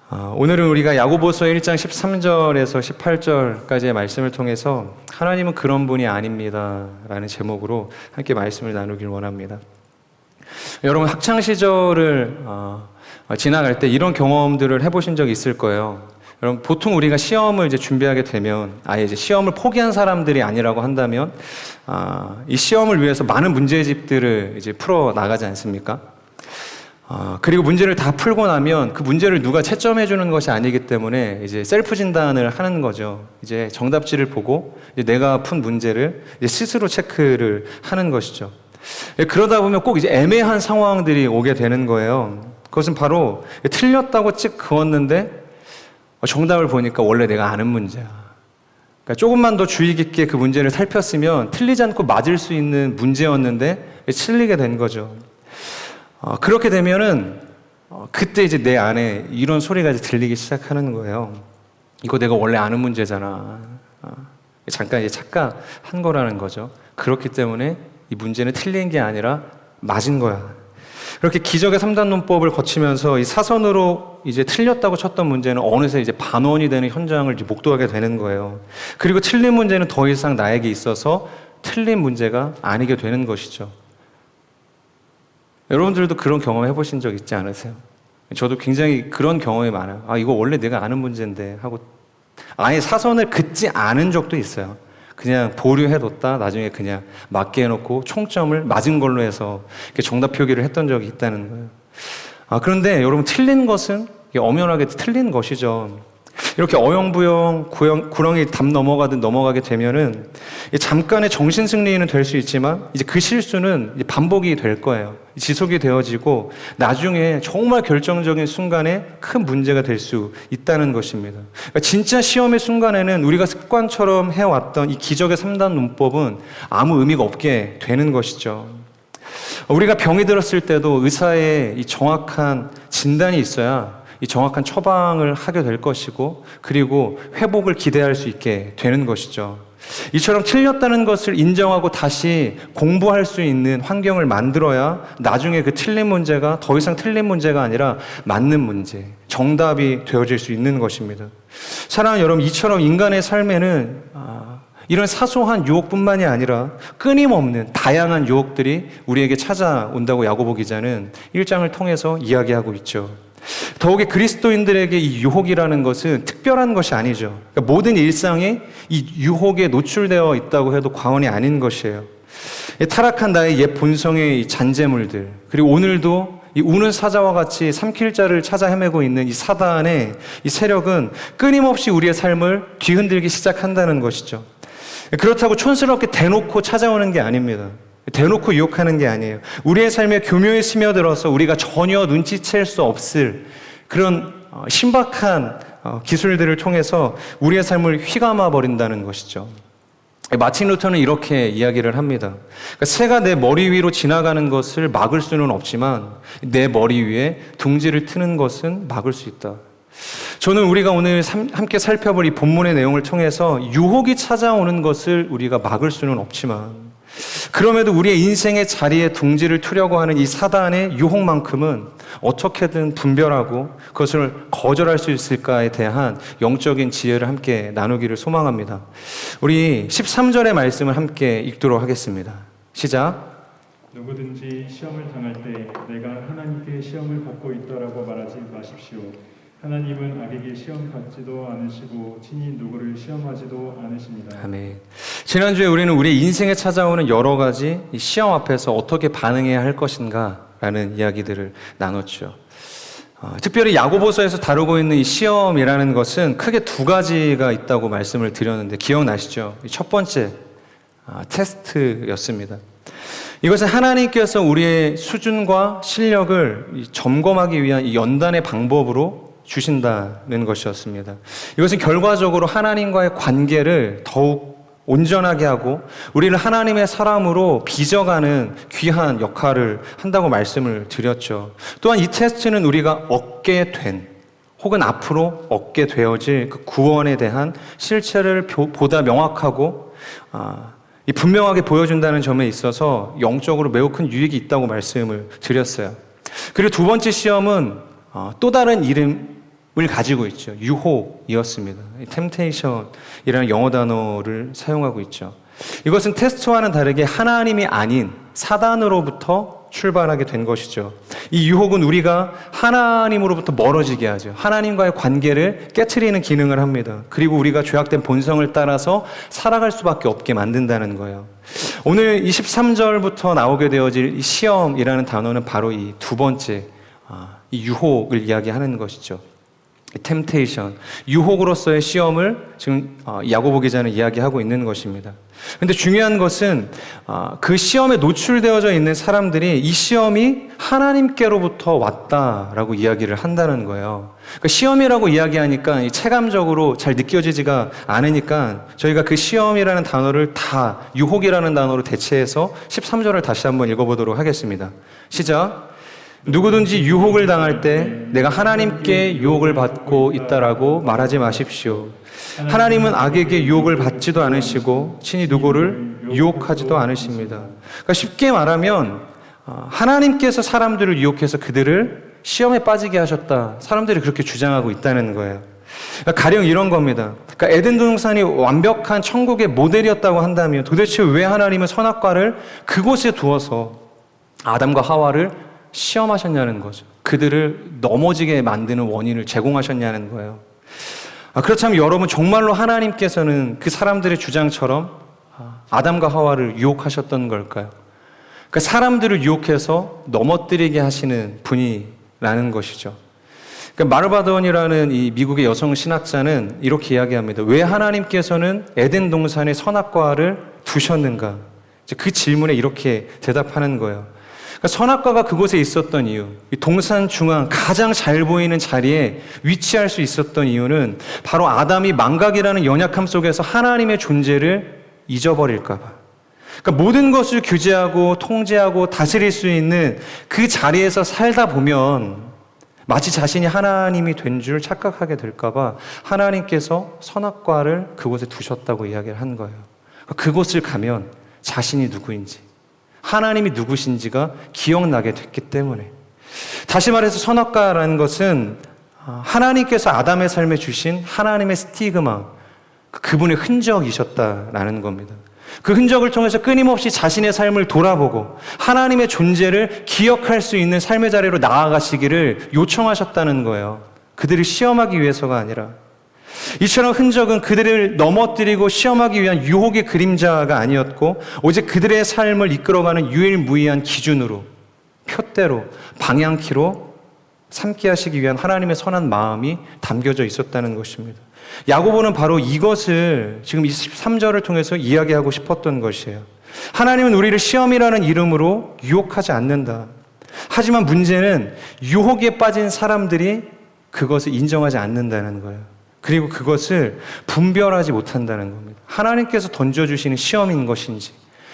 오늘은 우리가 야고보서 1장 13절에서 18절까지의 말씀을 통해서 하나님은 그런 분이 아닙니다 라는 제목으로 함께 말씀을 나누길 원합니다. 여러분 학창시절을 지나갈 때 이런 경험들을 해보신 적 있을 거예요. 여러분 보통 우리가 시험을 이제 준비하게 되면 아예 이제 시험을 포기한 사람들이 아니라고 한다면 이 시험을 위해서 많은 문제집들을 이제 풀어 나가지 않습니까? 그리고 문제를 다 풀고 나면 그 문제를 누가 채점해 주는 것이 아니기 때문에 이제 셀프 진단을 하는 거죠. 이제 정답지를 보고 이제 내가 푼 문제를 이제 스스로 체크를 하는 것이죠. 그러다 보면 꼭 이제 애매한 상황들이 오게 되는 거예요. 그것은 바로 틀렸다고 찍 그었는데 정답을 보니까 원래 내가 아는 문제야. 그러니까 조금만 더 주의 깊게 그 문제를 살폈으면 틀리지 않고 맞을 수 있는 문제였는데 틀리게 된 거죠. 그렇게 되면은 그때 이제 내 안에 이런 소리가 이제 들리기 시작하는 거예요. 이거 내가 원래 아는 문제잖아. 잠깐 이제 착각한 거라는 거죠. 그렇기 때문에 이 문제는 틀린 게 아니라 맞은 거야. 그렇게 기적의 3단 논법을 거치면서 이 사선으로 이제 틀렸다고 쳤던 문제는 어느새 이제 반원이 되는 현장을 이제 목도하게 되는 거예요. 그리고 틀린 문제는 더 이상 나에게 있어서 틀린 문제가 아니게 되는 것이죠. 여러분들도 그런 경험 해보신 적 있지 않으세요? 저도 굉장히 그런 경험이 많아요. 이거 원래 내가 아는 문제인데 하고 아예 사선을 긋지 않은 적도 있어요. 그냥 보류해뒀다 나중에 그냥 맞게 해놓고 총점을 맞은 걸로 해서 정답 표기를 했던 적이 있다는 거예요. 그런데 여러분 틀린 것은 엄연하게 틀린 것이죠. 이렇게 어영부영 구렁이 담 넘어가게 되면은 잠깐의 정신 승리는 될 수 있지만 이제 그 실수는 이제 반복이 될 거예요. 지속이 되어지고 나중에 정말 결정적인 순간에 큰 문제가 될 수 있다는 것입니다. 그러니까 진짜 시험의 순간에는 우리가 습관처럼 해왔던 이 기적의 3단 논법은 아무 의미가 없게 되는 것이죠. 우리가 병이 들었을 때도 의사의 이 정확한 진단이 있어야 이 정확한 처방을 하게 될 것이고 그리고 회복을 기대할 수 있게 되는 것이죠. 이처럼 틀렸다는 것을 인정하고 다시 공부할 수 있는 환경을 만들어야 나중에 그 틀린 문제가 더 이상 틀린 문제가 아니라 맞는 문제, 정답이 되어질 수 있는 것입니다. 사랑하는 여러분, 이처럼 인간의 삶에는 이런 사소한 유혹뿐만이 아니라 끊임없는 다양한 유혹들이 우리에게 찾아온다고 야고보 기자는 1장을 통해서 이야기하고 있죠. 더욱이 그리스도인들에게 이 유혹이라는 것은 특별한 것이 아니죠. 그러니까 모든 일상이 이 유혹에 노출되어 있다고 해도 과언이 아닌 것이에요. 타락한 나의 옛 본성의 이 잔재물들, 그리고 오늘도 이 우는 사자와 같이 삼킬 자를 찾아 헤매고 있는 이 사단의 이 세력은 끊임없이 우리의 삶을 뒤흔들기 시작한다는 것이죠. 그렇다고 촌스럽게 대놓고 찾아오는 게 아닙니다. 대놓고 유혹하는 게 아니에요. 우리의 삶에 교묘히 스며들어서 우리가 전혀 눈치챌 수 없을 그런 신박한 기술들을 통해서 우리의 삶을 휘감아 버린다는 것이죠. 마틴 루터는 이렇게 이야기를 합니다. 그러니까 새가 내 머리 위로 지나가는 것을 막을 수는 없지만 내 머리 위에 둥지를 트는 것은 막을 수 있다. 저는 우리가 오늘 함께 살펴볼 이 본문의 내용을 통해서 유혹이 찾아오는 것을 우리가 막을 수는 없지만 그럼에도 우리의 인생의 자리에 둥지를 트려고 하는 이 사단의 유혹만큼은 어떻게든 분별하고 그것을 거절할 수 있을까에 대한 영적인 지혜를 함께 나누기를 소망합니다. 우리 13절의 말씀을 함께 읽도록 하겠습니다. 시작. 누구든지 시험을 당할 때 내가 하나님께 시험을 받고 있다라고 말하지 마십시오. 하나님은 악에게 시험 받지도 않으시고 친히 누구를 시험하지도 않으십니다. 아멘. 지난주에 우리는 우리 인생에 찾아오는 여러 가지 시험 앞에서 어떻게 반응해야 할 것인가 라는 이야기들을 나눴죠. 특별히 야고보서에서 다루고 있는 이 시험이라는 것은 크게 두 가지가 있다고 말씀을 드렸는데 기억나시죠? 첫 번째 테스트였습니다. 이것은 하나님께서 우리의 수준과 실력을 점검하기 위한 이 연단의 방법으로 주신다는 것이었습니다. 이것은 결과적으로 하나님과의 관계를 더욱 온전하게 하고 우리를 하나님의 사람으로 빚어가는 귀한 역할을 한다고 말씀을 드렸죠. 또한 이 테스트는 우리가 얻게 된 혹은 앞으로 얻게 되어질 그 구원에 대한 실체를 보다 명확하고 분명하게 보여준다는 점에 있어서 영적으로 매우 큰 유익이 있다고 말씀을 드렸어요. 그리고 두 번째 시험은 또 다른 이름으로 가지고 있죠. 유혹이었습니다. temptation이라는 영어 단어를 사용하고 있죠. 이것은 테스트와는 다르게 하나님이 아닌 사단으로부터 출발하게 된 것이죠. 이 유혹은 우리가 하나님으로부터 멀어지게 하죠. 하나님과의 관계를 깨트리는 기능을 합니다. 그리고 우리가 죄악된 본성을 따라서 살아갈 수밖에 없게 만든다는 거예요. 오늘 23절부터 나오게 되어질 이 시험이라는 단어는 바로 이 두 번째 이 유혹을 이야기하는 것이죠. temptation, 유혹으로서의 시험을 지금 야고보 기자는 이야기하고 있는 것입니다. 그런데 중요한 것은 그 시험에 노출되어져 있는 사람들이 이 시험이 하나님께로부터 왔다라고 이야기를 한다는 거예요. 그러니까 시험이라고 이야기하니까 체감적으로 잘 느껴지지가 않으니까 저희가 그 시험이라는 단어를 다 유혹이라는 단어로 대체해서 13절을 다시 한번 읽어보도록 하겠습니다. 시작. 누구든지 유혹을 당할 때 내가 하나님께 유혹을 받고 있다라고 말하지 마십시오. 하나님은 악에게 유혹을 받지도 않으시고 친히 누구를 유혹하지도 않으십니다. 그러니까 쉽게 말하면 하나님께서 사람들을 유혹해서 그들을 시험에 빠지게 하셨다. 사람들이 그렇게 주장하고 있다는 거예요. 가령 이런 겁니다. 그러니까 에덴 동산이 완벽한 천국의 모델이었다고 한다면 도대체 왜 하나님은 선악과를 그곳에 두어서 아담과 하와를 시험하셨냐는 거죠. 그들을 넘어지게 만드는 원인을 제공하셨냐는 거예요. 그렇다면 여러분 정말로 하나님께서는 그 사람들의 주장처럼 아담과 하와를 유혹하셨던 걸까요? 그러니까 사람들을 유혹해서 넘어뜨리게 하시는 분이라는 것이죠. 그러니까 마르바돈이라는 이 미국의 여성 신학자는 이렇게 이야기합니다. 왜 하나님께서는 에덴 동산에 선악과를 두셨는가? 그 질문에 이렇게 대답하는 거예요. 그러니까 선악과가 그곳에 있었던 이유, 동산 중앙 가장 잘 보이는 자리에 위치할 수 있었던 이유는 바로 아담이 망각이라는 연약함 속에서 하나님의 존재를 잊어버릴까 봐. 그러니까 모든 것을 규제하고 통제하고 다스릴 수 있는 그 자리에서 살다 보면 마치 자신이 하나님이 된 줄 착각하게 될까 봐 하나님께서 선악과를 그곳에 두셨다고 이야기를 한 거예요. 그러니까 그곳을 가면 자신이 누구인지, 하나님이 누구신지가 기억나게 됐기 때문에. 다시 말해서 선악과라는 것은 하나님께서 아담의 삶에 주신 하나님의 스티그마, 그분의 흔적이셨다라는 겁니다. 그 흔적을 통해서 끊임없이 자신의 삶을 돌아보고 하나님의 존재를 기억할 수 있는 삶의 자리로 나아가시기를 요청하셨다는 거예요. 그들을 시험하기 위해서가 아니라. 이처럼 흔적은 그들을 넘어뜨리고 시험하기 위한 유혹의 그림자가 아니었고 오직 그들의 삶을 이끌어가는 유일무이한 기준으로, 표대로, 방향키로 삼게 하시기 위한 하나님의 선한 마음이 담겨져 있었다는 것입니다. 야고보는 바로 이것을 지금 23절을 통해서 이야기하고 싶었던 것이에요. 하나님은 우리를 시험이라는 이름으로 유혹하지 않는다. 하지만 문제는 유혹에 빠진 사람들이 그것을 인정하지 않는다는 거예요. 그리고 그것을 분별하지 못한다는 겁니다. 하나님께서 던져주시는 시험인 것인지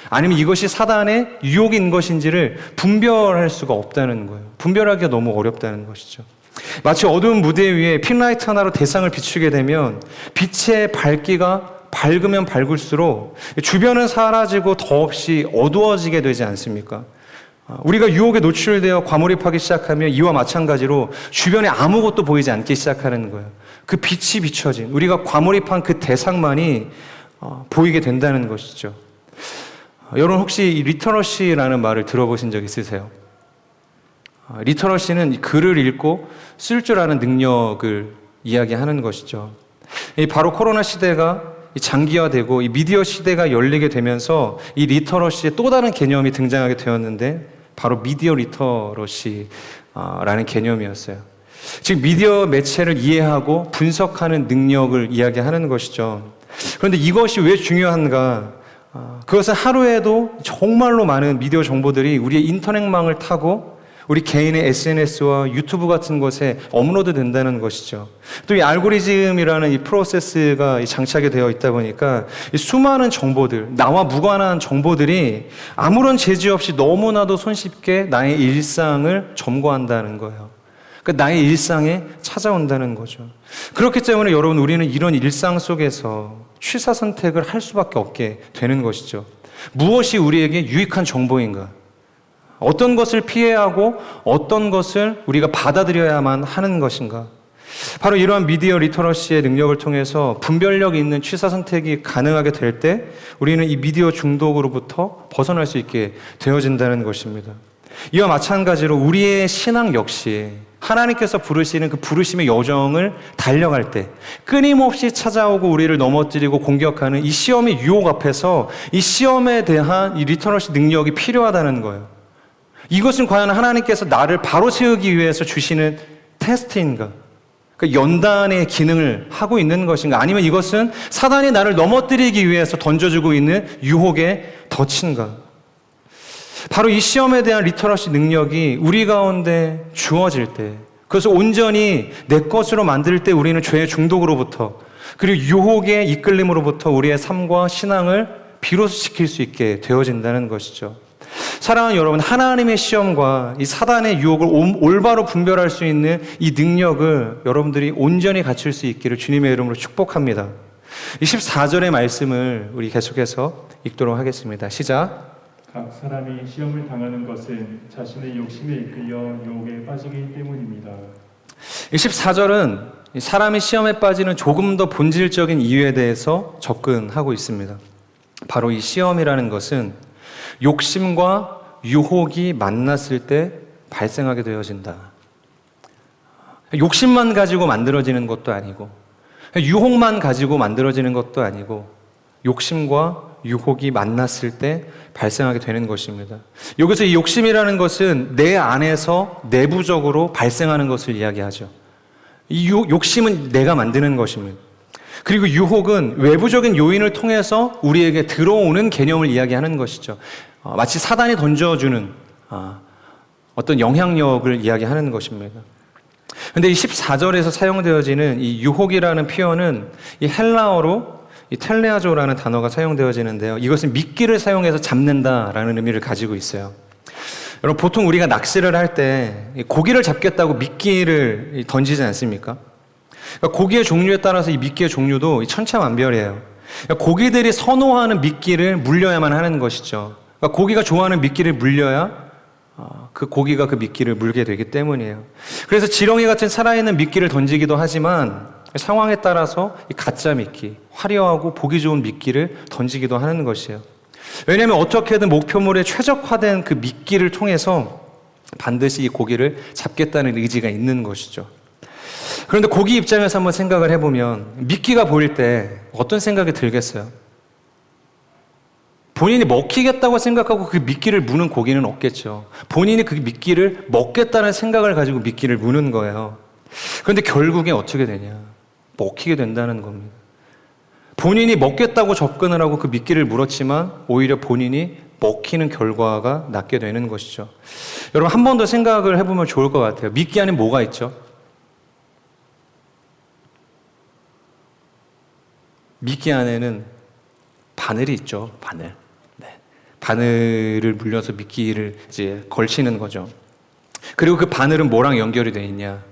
아니면 이것이 사단의 유혹인 것인지를 분별할 수가 없다는 거예요. 분별하기가 너무 어렵다는 것이죠. 마치 어두운 무대 위에 핀라이트 하나로 대상을 비추게 되면 빛의 밝기가 밝으면 밝을수록 주변은 사라지고 더없이 어두워지게 되지 않습니까? 우리가 유혹에 노출되어 과몰입하기 시작하면 이와 마찬가지로 주변에 아무것도 보이지 않기 시작하는 거예요. 그 빛이 비춰진 우리가 과몰입한 그 대상만이 보이게 된다는 것이죠. 여러분 혹시 이 리터러시라는 말을 들어보신 적 있으세요? 리터러시는 글을 읽고 쓸 줄 아는 능력을 이야기하는 것이죠. 바로 코로나 시대가 장기화되고 이 미디어 시대가 열리게 되면서 이 리터러시의 또 다른 개념이 등장하게 되었는데 바로 미디어 리터러시라는 개념이었어요. 즉 미디어 매체를 이해하고 분석하는 능력을 이야기하는 것이죠. 그런데 이것이 왜 중요한가? 그것은 하루에도 정말로 많은 미디어 정보들이 우리의 인터넷망을 타고 우리 개인의 SNS와 유튜브 같은 곳에 업로드 된다는 것이죠. 또 이 알고리즘이라는 이 프로세스가 장착이 되어 있다 보니까 이 수많은 정보들, 나와 무관한 정보들이 아무런 제지 없이 너무나도 손쉽게 나의 일상을 점거한다는 거예요. 그러니까 나의 일상에 찾아온다는 거죠. 그렇기 때문에 여러분 우리는 이런 일상 속에서 취사 선택을 할 수밖에 없게 되는 것이죠. 무엇이 우리에게 유익한 정보인가? 어떤 것을 피해야 하고 어떤 것을 우리가 받아들여야만 하는 것인가? 바로 이러한 미디어 리터러시의 능력을 통해서 분별력 있는 취사 선택이 가능하게 될 때 우리는 이 미디어 중독으로부터 벗어날 수 있게 되어진다는 것입니다. 이와 마찬가지로 우리의 신앙 역시 하나님께서 부르시는 그 부르심의 여정을 달려갈 때 끊임없이 찾아오고 우리를 넘어뜨리고 공격하는 이 시험의 유혹 앞에서 이 시험에 대한 이 리터러시 능력이 필요하다는 거예요. 이것은 과연 하나님께서 나를 바로 세우기 위해서 주시는 테스트인가? 그 연단의 기능을 하고 있는 것인가? 아니면 이것은 사단이 나를 넘어뜨리기 위해서 던져주고 있는 유혹의 덫인가? 바로 이 시험에 대한 리터러시 능력이 우리 가운데 주어질 때, 그것을 온전히 내 것으로 만들 때 우리는 죄의 중독으로부터 그리고 유혹의 이끌림으로부터 우리의 삶과 신앙을 비로소시킬 수 있게 되어진다는 것이죠. 사랑하는 여러분, 하나님의 시험과 이 사단의 유혹을 올바로 분별할 수 있는 이 능력을 여러분들이 온전히 갖출 수 있기를 주님의 이름으로 축복합니다. 24절의 말씀을 우리 계속해서 읽도록 하겠습니다. 시작. 각 사람이 시험을 당하는 것은 자신의 욕심에 이끌려 유혹에 빠지기 때문입니다. 24절은 사람이 시험에 빠지는 조금 더 본질적인 이유에 대해서 접근하고 있습니다. 바로 이 시험이라는 것은 욕심과 유혹이 만났을 때 발생하게 되어진다. 욕심만 가지고 만들어지는 것도 아니고 유혹만 가지고 만들어지는 것도 아니고 욕심과 유혹이 만났을 때 발생하게 되는 것입니다. 여기서 이 욕심이라는 것은 내 안에서 내부적으로 발생하는 것을 이야기하죠. 이 욕심은 내가 만드는 것입니다. 그리고 유혹은 외부적인 요인을 통해서 우리에게 들어오는 개념을 이야기하는 것이죠. 마치 사단이 던져주는 어떤 영향력을 이야기하는 것입니다. 그런데 이 14절에서 사용되어지는 이 유혹이라는 표현은 이 헬라어로 이 텔레아조라는 단어가 사용되어지는데요. 이것은 미끼를 사용해서 잡는다라는 의미를 가지고 있어요. 여러분, 보통 우리가 낚시를 할 때 고기를 잡겠다고 미끼를 던지지 않습니까? 그러니까 고기의 종류에 따라서 이 미끼의 종류도 천차만별이에요. 그러니까 고기들이 선호하는 미끼를 물려야만 하는 것이죠. 그러니까 고기가 좋아하는 미끼를 물려야 그 고기가 그 미끼를 물게 되기 때문이에요. 그래서 지렁이 같은 살아있는 미끼를 던지기도 하지만 상황에 따라서 이 가짜 미끼, 화려하고 보기 좋은 미끼를 던지기도 하는 것이에요. 왜냐하면 어떻게든 목표물에 최적화된 그 미끼를 통해서 반드시 이 고기를 잡겠다는 의지가 있는 것이죠. 그런데 고기 입장에서 한번 생각을 해보면 미끼가 보일 때 어떤 생각이 들겠어요? 본인이 먹히겠다고 생각하고 그 미끼를 무는 고기는 없겠죠. 본인이 그 미끼를 먹겠다는 생각을 가지고 미끼를 무는 거예요. 그런데 결국에 어떻게 되냐? 먹히게 된다는 겁니다. 본인이 먹겠다고 접근을 하고 그 미끼를 물었지만 오히려 본인이 먹히는 결과가 낳게 되는 것이죠. 여러분, 한 번 더 생각을 해보면 좋을 것 같아요. 미끼 안에 뭐가 있죠? 미끼 안에는 바늘이 있죠. 바늘. 네. 바늘을 물려서 미끼를 이제 걸치는 거죠. 그리고 그 바늘은 뭐랑 연결이 되어 있냐?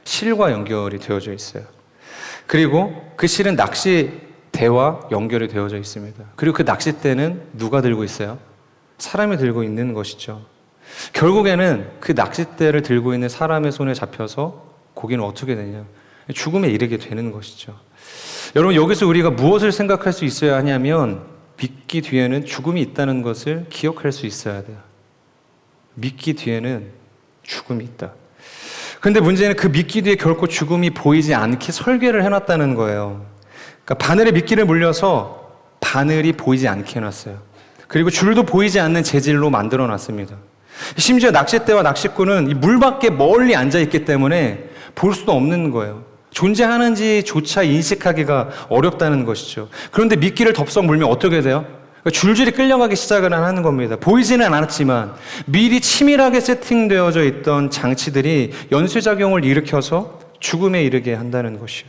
실과 연결이 되어져 있어요. 그리고 그 실은 낚싯대와 연결이 되어져 있습니다. 그리고 그 낚싯대는 누가 들고 있어요? 사람이 들고 있는 것이죠. 결국에는 그 낚싯대를 들고 있는 사람의 손에 잡혀서 고기는 어떻게 되냐? 죽음에 이르게 되는 것이죠. 여러분, 여기서 우리가 무엇을 생각할 수 있어야 하냐면 미끼 뒤에는 죽음이 있다는 것을 기억할 수 있어야 돼요. 미끼 뒤에는 죽음이 있다. 그런데 문제는 그 미끼 뒤에 결코 죽음이 보이지 않게 설계를 해놨다는 거예요. 그러니까 바늘에 미끼를 물려서 바늘이 보이지 않게 해놨어요. 그리고 줄도 보이지 않는 재질로 만들어놨습니다. 심지어 낚싯대와 낚싯꾼은 이 물 밖에 멀리 앉아있기 때문에 볼 수도 없는 거예요. 존재하는지조차 인식하기가 어렵다는 것이죠. 그런데 미끼를 덥석 물면 어떻게 돼요? 줄줄이 끌려가기 시작을 하는 겁니다. 보이지는 않았지만 미리 치밀하게 세팅되어져 있던 장치들이 연쇄작용을 일으켜서 죽음에 이르게 한다는 것이에요.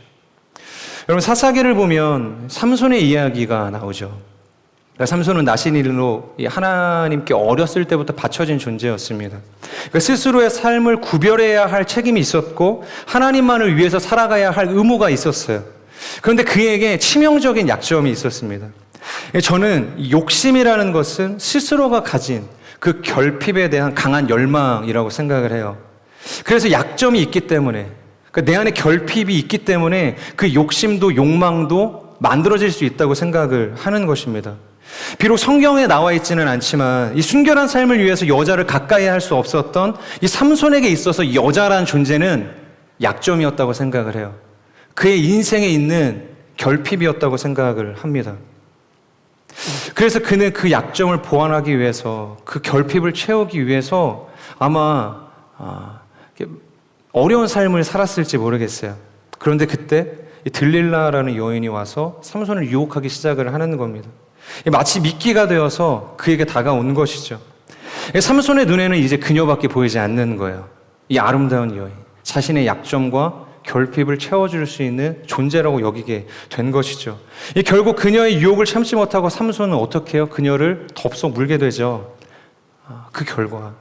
여러분, 사사기를 보면 삼손의 이야기가 나오죠. 삼손은 나신일로 하나님께 어렸을 때부터 바쳐진 존재였습니다. 그러니까 스스로의 삶을 구별해야 할 책임이 있었고 하나님만을 위해서 살아가야 할 의무가 있었어요. 그런데 그에게 치명적인 약점이 있었습니다. 저는 욕심이라는 것은 스스로가 가진 그 결핍에 대한 강한 열망이라고 생각을 해요. 그래서 약점이 있기 때문에 그러니까 내 안에 결핍이 있기 때문에 그 욕심도 욕망도 만들어질 수 있다고 생각을 하는 것입니다. 비록 성경에 나와 있지는 않지만 이 순결한 삶을 위해서 여자를 가까이 할 수 없었던 이 삼손에게 있어서 여자란 존재는 약점이었다고 생각을 해요. 그의 인생에 있는 결핍이었다고 생각을 합니다. 그래서 그는 그 약점을 보완하기 위해서, 그 결핍을 채우기 위해서 아마 어려운 삶을 살았을지 모르겠어요. 그런데 그때 이 들릴라라는 여인이 와서 삼손을 유혹하기 시작을 하는 겁니다. 마치 미끼가 되어서 그에게 다가온 것이죠. 삼손의 눈에는 이제 그녀밖에 보이지 않는 거예요. 이 아름다운 여인, 자신의 약점과 결핍을 채워줄 수 있는 존재라고 여기게 된 것이죠. 결국 그녀의 유혹을 참지 못하고 삼손은 어떻게 해요? 그녀를 덥석 물게 되죠. 그 결과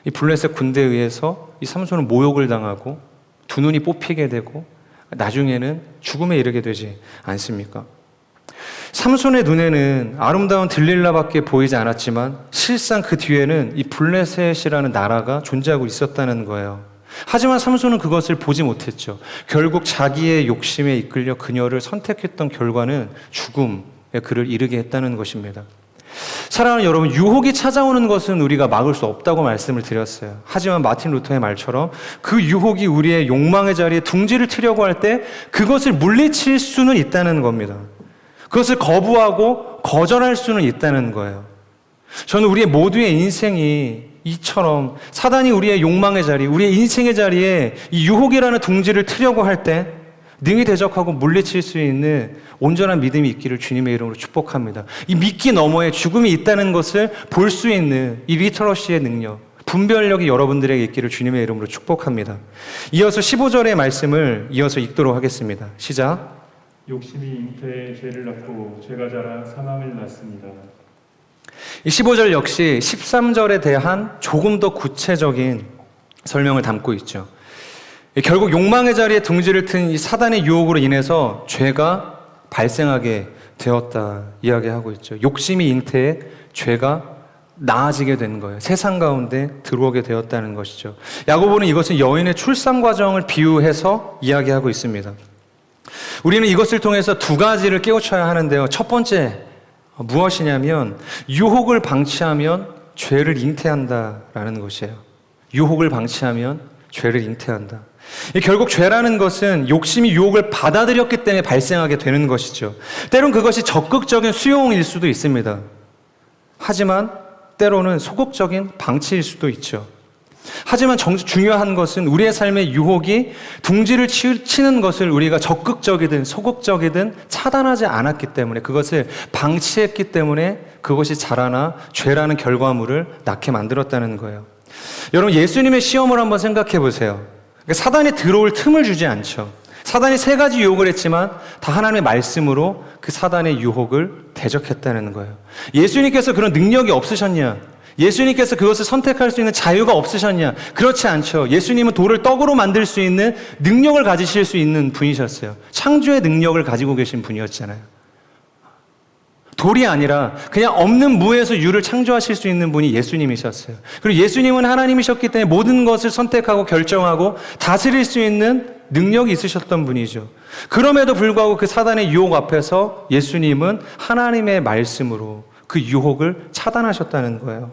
이 블레셋 군대에 의해서 이 삼손은 모욕을 당하고 두 눈이 뽑히게 되고 나중에는 죽음에 이르게 되지 않습니까? 삼손의 눈에는 아름다운 들릴라밖에 보이지 않았지만 실상 그 뒤에는 이 블레셋이라는 나라가 존재하고 있었다는 거예요. 하지만 삼손은 그것을 보지 못했죠. 결국 자기의 욕심에 이끌려 그녀를 선택했던 결과는 죽음에 그를 이르게 했다는 것입니다. 사랑하는 여러분, 유혹이 찾아오는 것은 우리가 막을 수 없다고 말씀을 드렸어요. 하지만 마틴 루터의 말처럼 그 유혹이 우리의 욕망의 자리에 둥지를 트려고 할 때 그것을 물리칠 수는 있다는 겁니다. 그것을 거부하고 거절할 수는 있다는 거예요. 저는 우리의 모두의 인생이 이처럼 사단이 우리의 욕망의 자리, 우리의 인생의 자리에 이 유혹이라는 둥지를 트려고 할 때 능히 대적하고 물리칠 수 있는 온전한 믿음이 있기를 주님의 이름으로 축복합니다. 이 미끼 너머에 죽음이 있다는 것을 볼 수 있는 이 리터러시의 능력, 분별력이 여러분들에게 있기를 주님의 이름으로 축복합니다. 이어서 15절의 말씀을 이어서 읽도록 하겠습니다. 시작. 욕심이 잉태에 죄를 낳고 죄가 자라 사망을 낳습니다. 이 15절 역시 13절에 대한 조금 더 구체적인 설명을 담고 있죠. 결국 욕망의 자리에 둥지를 튼 이 사단의 유혹으로 인해서 죄가 발생하게 되었다 이야기하고 있죠. 욕심이 잉태해 죄가 나아지게 된 거예요. 세상 가운데 들어오게 되었다는 것이죠. 야고보는 이것은 여인의 출산 과정을 비유해서 이야기하고 있습니다. 우리는 이것을 통해서 두 가지를 깨우쳐야 하는데요. 첫 번째 무엇이냐면 유혹을 방치하면 죄를 잉태한다라는 것이에요. 유혹을 방치하면 죄를 잉태한다. 결국 죄라는 것은 욕심이 유혹을 받아들였기 때문에 발생하게 되는 것이죠. 때론 그것이 적극적인 수용일 수도 있습니다. 하지만 때로는 소극적인 방치일 수도 있죠. 하지만 중요한 것은 우리의 삶의 유혹이 둥지를 치는 것을 우리가 적극적이든 소극적이든 차단하지 않았기 때문에, 그것을 방치했기 때문에 그것이 자라나 죄라는 결과물을 낳게 만들었다는 거예요. 여러분, 예수님의 시험을 한번 생각해 보세요. 사단이 들어올 틈을 주지 않죠. 사단이 세 가지 유혹을 했지만 다 하나님의 말씀으로 그 사단의 유혹을 대적했다는 거예요. 예수님께서 그런 능력이 없으셨냐? 예수님께서 그것을 선택할 수 있는 자유가 없으셨냐? 그렇지 않죠. 예수님은 돌을 떡으로 만들 수 있는 능력을 가지실 수 있는 분이셨어요. 창조의 능력을 가지고 계신 분이었잖아요. 돌이 아니라 그냥 없는 무에서 유를 창조하실 수 있는 분이 예수님이셨어요. 그리고 예수님은 하나님이셨기 때문에 모든 것을 선택하고 결정하고 다스릴 수 있는 능력이 있으셨던 분이죠. 그럼에도 불구하고 그 사단의 유혹 앞에서 예수님은 하나님의 말씀으로 그 유혹을 차단하셨다는 거예요.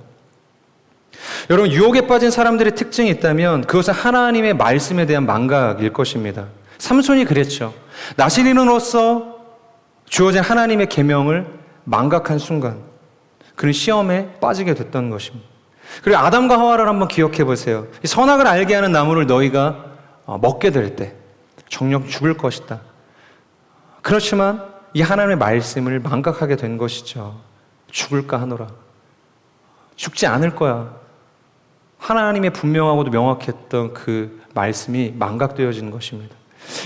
여러분, 유혹에 빠진 사람들의 특징이 있다면 그것은 하나님의 말씀에 대한 망각일 것입니다. 삼손이 그랬죠. 나시린으로서 주어진 하나님의 계명을 망각한 순간 그는 시험에 빠지게 됐던 것입니다. 그리고 아담과 하와를 한번 기억해 보세요. 이 선악을 알게 하는 나무를 너희가 먹게 될 때 정녕 죽을 것이다. 그렇지만 이 하나님의 말씀을 망각하게 된 것이죠. 죽을까 하노라. 죽지 않을 거야. 하나님의 분명하고도 명확했던 그 말씀이 망각되어진 것입니다.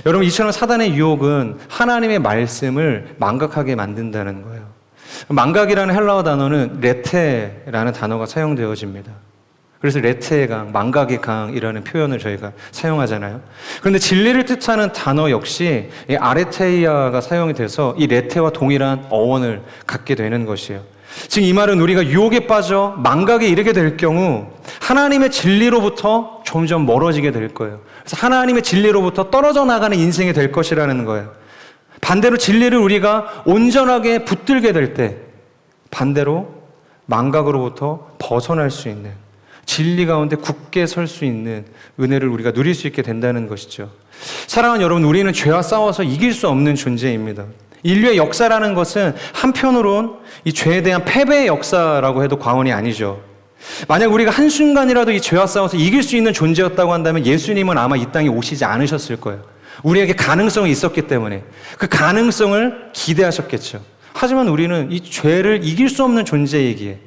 여러분, 이처럼 사단의 유혹은 하나님의 말씀을 망각하게 만든다는 거예요. 망각이라는 헬라어 단어는 레테라는 단어가 사용되어집니다. 그래서 레테의 강, 망각의 강이라는 표현을 저희가 사용하잖아요. 그런데 진리를 뜻하는 단어 역시 이 아레테이아가 사용이 돼서 이 레테와 동일한 어원을 갖게 되는 것이에요. 즉 이 말은 우리가 유혹에 빠져 망각에 이르게 될 경우 하나님의 진리로부터 점점 멀어지게 될 거예요. 그래서 하나님의 진리로부터 떨어져 나가는 인생이 될 것이라는 거예요. 반대로 진리를 우리가 온전하게 붙들게 될 때 반대로 망각으로부터 벗어날 수 있는, 진리 가운데 굳게 설 수 있는 은혜를 우리가 누릴 수 있게 된다는 것이죠. 사랑하는 여러분, 우리는 죄와 싸워서 이길 수 없는 존재입니다. 인류의 역사라는 것은 한편으론 이 죄에 대한 패배의 역사라고 해도 과언이 아니죠. 만약 우리가 한순간이라도 이 죄와 싸워서 이길 수 있는 존재였다고 한다면 예수님은 아마 이 땅에 오시지 않으셨을 거예요. 우리에게 가능성이 있었기 때문에 그 가능성을 기대하셨겠죠. 하지만 우리는 이 죄를 이길 수 없는 존재이기에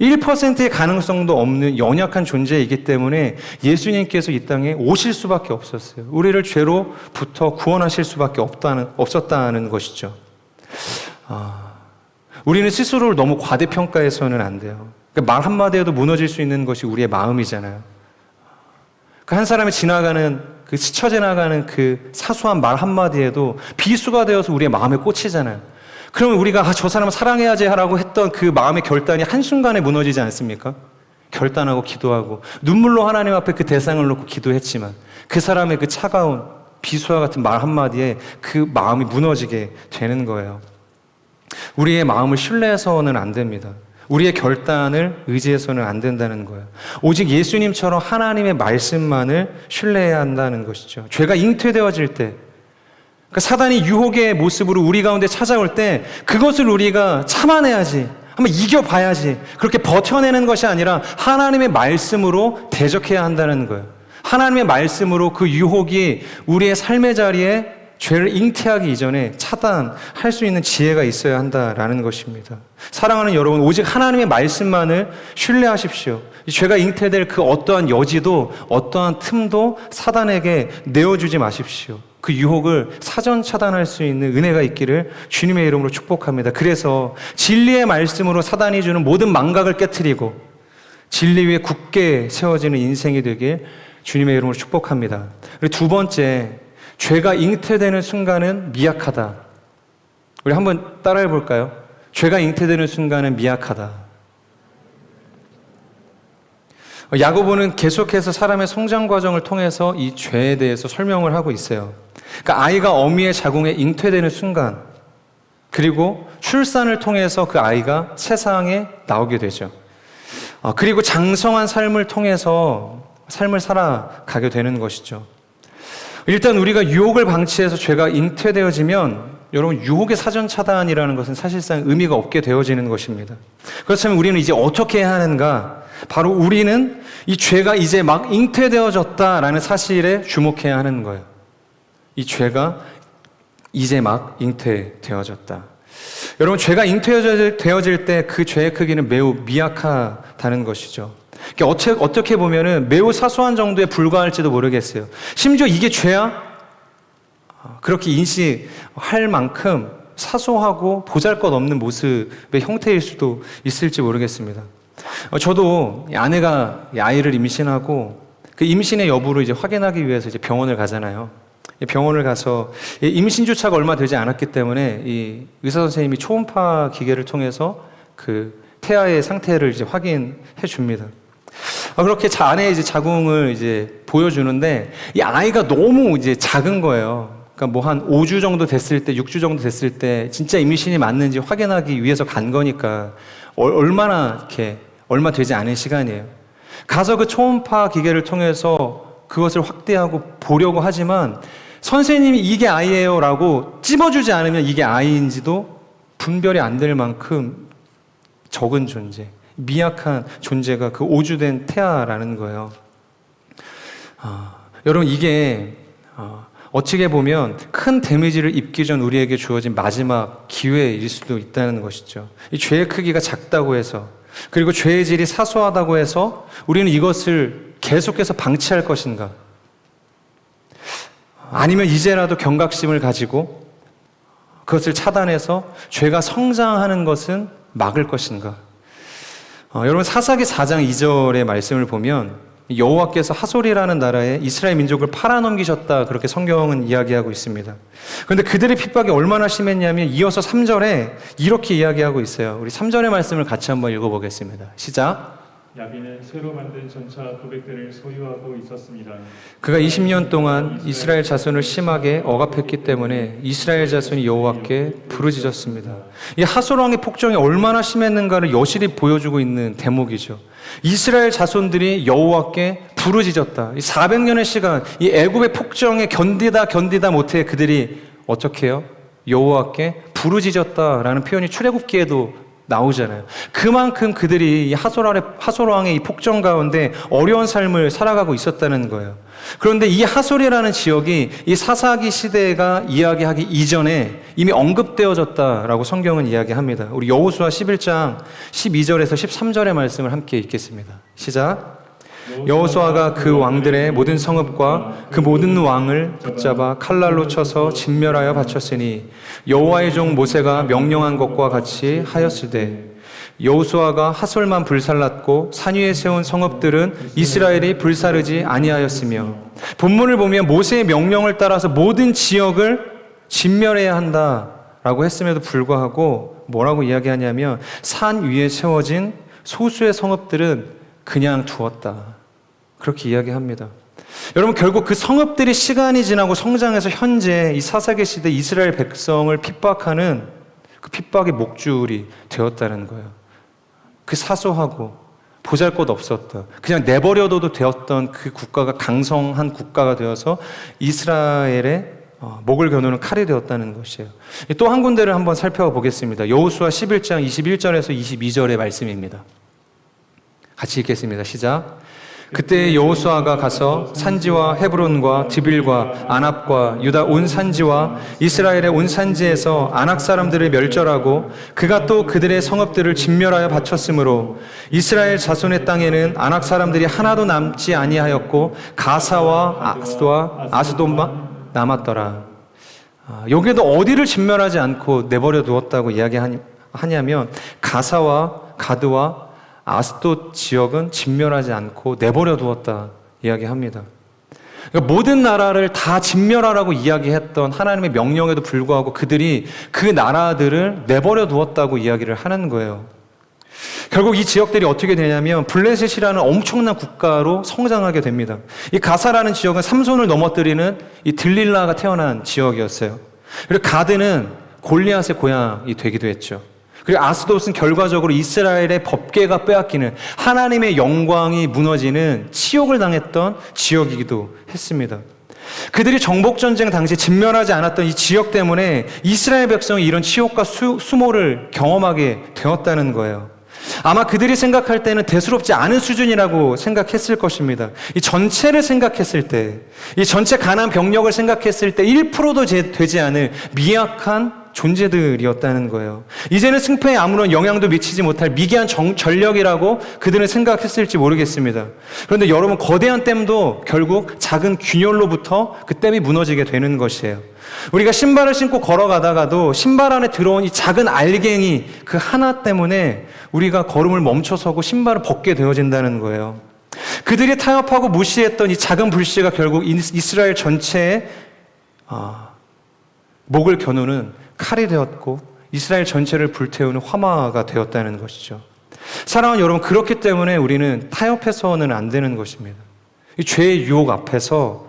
1%의 가능성도 없는 연약한 존재이기 때문에 예수님께서 이 땅에 오실 수밖에 없었어요. 우리를 죄로부터 구원하실 수밖에 없었다는 것이죠. 우리는 스스로를 너무 과대평가해서는 안 돼요. 그러니까 말 한마디에도 무너질 수 있는 것이 우리의 마음이잖아요. 한 사람이 스쳐 지나가는 그 사소한 말 한마디에도 비수가 되어서 우리의 마음에 꽂히잖아요. 그러면 우리가 저 사람을 사랑해야지 하라고 했던 그 마음의 결단이 한순간에 무너지지 않습니까? 결단하고 기도하고 눈물로 하나님 앞에 그 대상을 놓고 기도했지만 그 사람의 그 차가운 비수와 같은 말 한마디에 그 마음이 무너지게 되는 거예요. 우리의 마음을 신뢰해서는 안 됩니다. 우리의 결단을 의지해서는 안 된다는 거예요. 오직 예수님처럼 하나님의 말씀만을 신뢰해야 한다는 것이죠. 죄가 잉태되어질 때, 그러니까 사단이 유혹의 모습으로 우리 가운데 찾아올 때 그것을 우리가 참아내야지, 한번 이겨봐야지, 그렇게 버텨내는 것이 아니라 하나님의 말씀으로 대적해야 한다는 거예요. 하나님의 말씀으로 그 유혹이 우리의 삶의 자리에 죄를 잉태하기 이전에 차단할 수 있는 지혜가 있어야 한다라는 것입니다. 사랑하는 여러분, 오직 하나님의 말씀만을 신뢰하십시오. 이 죄가 잉태될 그 어떠한 여지도 어떠한 틈도 사단에게 내어주지 마십시오. 그 유혹을 사전 차단할 수 있는 은혜가 있기를 주님의 이름으로 축복합니다. 그래서 진리의 말씀으로 사단이 주는 모든 망각을 깨트리고 진리 위에 굳게 세워지는 인생이 되길 주님의 이름으로 축복합니다. 그리고 두 번째, 죄가 잉태되는 순간은 미약하다. 우리 한번 따라해 볼까요? 죄가 잉태되는 순간은 미약하다. 야고보는 계속해서 사람의 성장 과정을 통해서 이 죄에 대해서 설명을 하고 있어요. 그러니까 아이가 어미의 자궁에 잉태되는 순간, 그리고 출산을 통해서 그 아이가 세상에 나오게 되죠. 그리고 장성한 삶을 통해서 삶을 살아가게 되는 것이죠. 일단 우리가 유혹을 방치해서 죄가 잉태되어지면 여러분, 유혹의 사전 차단이라는 것은 사실상 의미가 없게 되어지는 것입니다. 그렇다면 우리는 이제 어떻게 해야 하는가? 바로 우리는 이 죄가 이제 막 잉태되어졌다라는 사실에 주목해야 하는 거예요. 이 죄가 이제 막 잉태되어졌다. 여러분, 죄가 잉태되어질 때 그 죄의 크기는 매우 미약하다는 것이죠. 어떻게 보면은 매우 사소한 정도에 불과할지도 모르겠어요. 심지어 이게 죄야? 그렇게 인식할 만큼 사소하고 보잘것없는 모습의 형태일 수도 있을지 모르겠습니다. 저도 아내가 아이를 임신하고 그 임신의 여부를 이제 확인하기 위해서 이제 병원을 가잖아요. 병원을 가서 임신 주차가 얼마 되지 않았기 때문에 이 의사 선생님이 초음파 기계를 통해서 그 태아의 상태를 이제 확인해 줍니다. 그렇게 아내의 이제 자궁을 이제 보여주는데 이 아이가 너무 이제 작은 거예요. 그러니까 뭐 한 5주 정도 됐을 때, 6주 정도 됐을 때 진짜 임신이 맞는지 확인하기 위해서 간 거니까 얼마 되지 않은 시간이에요. 가서 그 초음파 기계를 통해서 그것을 확대하고 보려고 하지만 선생님이 이게 아이예요 라고 찝어주지 않으면 이게 아이인지도 분별이 안 될 만큼 적은 존재, 미약한 존재가 그 5주 된 태아라는 거예요. 여러분, 이게 어떻게 보면 큰 데미지를 입기 전 우리에게 주어진 마지막 기회일 수도 있다는 것이죠. 이 죄의 크기가 작다고 해서, 그리고 죄의 질이 사소하다고 해서 우리는 이것을 계속해서 방치할 것인가? 아니면 이제라도 경각심을 가지고 그것을 차단해서 죄가 성장하는 것은 막을 것인가? 여러분, 사사기 4장 2절의 말씀을 보면 여호와께서 하솔이라는 나라에 이스라엘 민족을 팔아넘기셨다, 그렇게 성경은 이야기하고 있습니다. 그런데 그들의 핍박이 얼마나 심했냐면 이어서 3절에 이렇게 이야기하고 있어요. 우리 3절의 말씀을 같이 한번 읽어보겠습니다. 시작. 야빈은 새로 만든 전차 900대를 소유하고 있었습니다. 그가 20년 동안 이스라엘 자손을 심하게 억압했기 때문에 이스라엘 자손이 여호와께 부르짖었습니다. 이 하솔 왕의 폭정이 얼마나 심했는가를 여실히 보여주고 있는 대목이죠. 이스라엘 자손들이 여호와께 부르짖었다. 이 400년의 시간, 이 애굽의 폭정에 견디다 못해 그들이 어떻게 해요? 여호와께 부르짖었다라는 표현이 출애굽기에도 나오잖아요. 그만큼 그들이 이 하솔 왕의 이 폭정 가운데 어려운 삶을 살아가고 있었다는 거예요. 그런데 이 하솔이라는 지역이 이 사사기 시대가 이야기하기 이전에 이미 언급되어졌다라고 성경은 이야기합니다. 우리 여호수아 11장 12절에서 13절의 말씀을 함께 읽겠습니다. 시작. 여호수아가 그 왕들의 모든 성읍과 그 모든 왕을 붙잡아 칼날로 쳐서 진멸하여 바쳤으니 여호와의 종 모세가 명령한 것과 같이 하였으되 여호수아가 하솔만 불살랐고 산 위에 세운 성읍들은 이스라엘이 불사르지 아니하였으며 본문을 보면 모세의 명령을 따라서 모든 지역을 진멸해야 한다라고 했음에도 불구하고 뭐라고 이야기하냐면 산 위에 세워진 소수의 성읍들은 그냥 두었다. 그렇게 이야기합니다. 여러분 결국 그 성읍들이 시간이 지나고 성장해서 현재 이 사사기 시대 이스라엘 백성을 핍박하는 그 핍박의 목줄이 되었다는 거예요. 그 사소하고 보잘것없었던 그냥 내버려둬도 되었던 그 국가가 강성한 국가가 되어서 이스라엘의 목을 겨누는 칼이 되었다는 것이에요. 또 한 군데를 한번 살펴보겠습니다. 여호수아 11장 21절에서 22절의 말씀입니다. 같이 읽겠습니다. 시작. 그때 여호수아가 가서 산지와 헤브론과 드빌과 아납과 유다 온 산지와 이스라엘의 온 산지에서 아낙 사람들을 멸절하고 그가 또 그들의 성읍들을 진멸하여 바쳤으므로 이스라엘 자손의 땅에는 아낙 사람들이 하나도 남지 아니하였고 가사와 아스돗만 남았더라. 여기에도 어디를 진멸하지 않고 내버려 두었다고 이야기하냐면 가사와 가드와 아스돗 지역은 진멸하지 않고 내버려 두었다 이야기합니다. 그러니까 모든 나라를 다 진멸하라고 이야기했던 하나님의 명령에도 불구하고 그들이 그 나라들을 내버려 두었다고 이야기를 하는 거예요. 결국 이 지역들이 어떻게 되냐면 블레셋이라는 엄청난 국가로 성장하게 됩니다. 이 가사라는 지역은 삼손을 넘어뜨리는 이 들릴라가 태어난 지역이었어요. 그리고 가드는 골리앗의 고향이 되기도 했죠. 그리고 아스돗은 결과적으로 이스라엘의 법궤가 빼앗기는 하나님의 영광이 무너지는 치욕을 당했던 지역이기도 했습니다. 그들이 정복전쟁 당시 진멸하지 않았던 이 지역 때문에 이스라엘 백성이 이런 치욕과 수모를 경험하게 되었다는 거예요. 아마 그들이 생각할 때는 대수롭지 않은 수준이라고 생각했을 것입니다. 이 전체를 생각했을 때, 이 전체 가나안 병력을 생각했을 때 1%도 되지 않을 미약한 존재들이었다는 거예요. 이제는 승패에 아무런 영향도 미치지 못할 미개한 전력이라고 그들은 생각했을지 모르겠습니다. 그런데 여러분, 거대한 댐도 결국 작은 균열로부터 그 댐이 무너지게 되는 것이에요. 우리가 신발을 신고 걸어가다가도 신발 안에 들어온 이 작은 알갱이 그 하나 때문에 우리가 걸음을 멈춰서고 신발을 벗게 되어진다는 거예요. 그들이 타협하고 무시했던 이 작은 불씨가 결국 이스라엘 전체의 목을 겨누는 칼이 되었고 이스라엘 전체를 불태우는 화마가 되었다는 것이죠. 사랑하는 여러분, 그렇기 때문에 우리는 타협해서는 안 되는 것입니다. 이 죄의 유혹 앞에서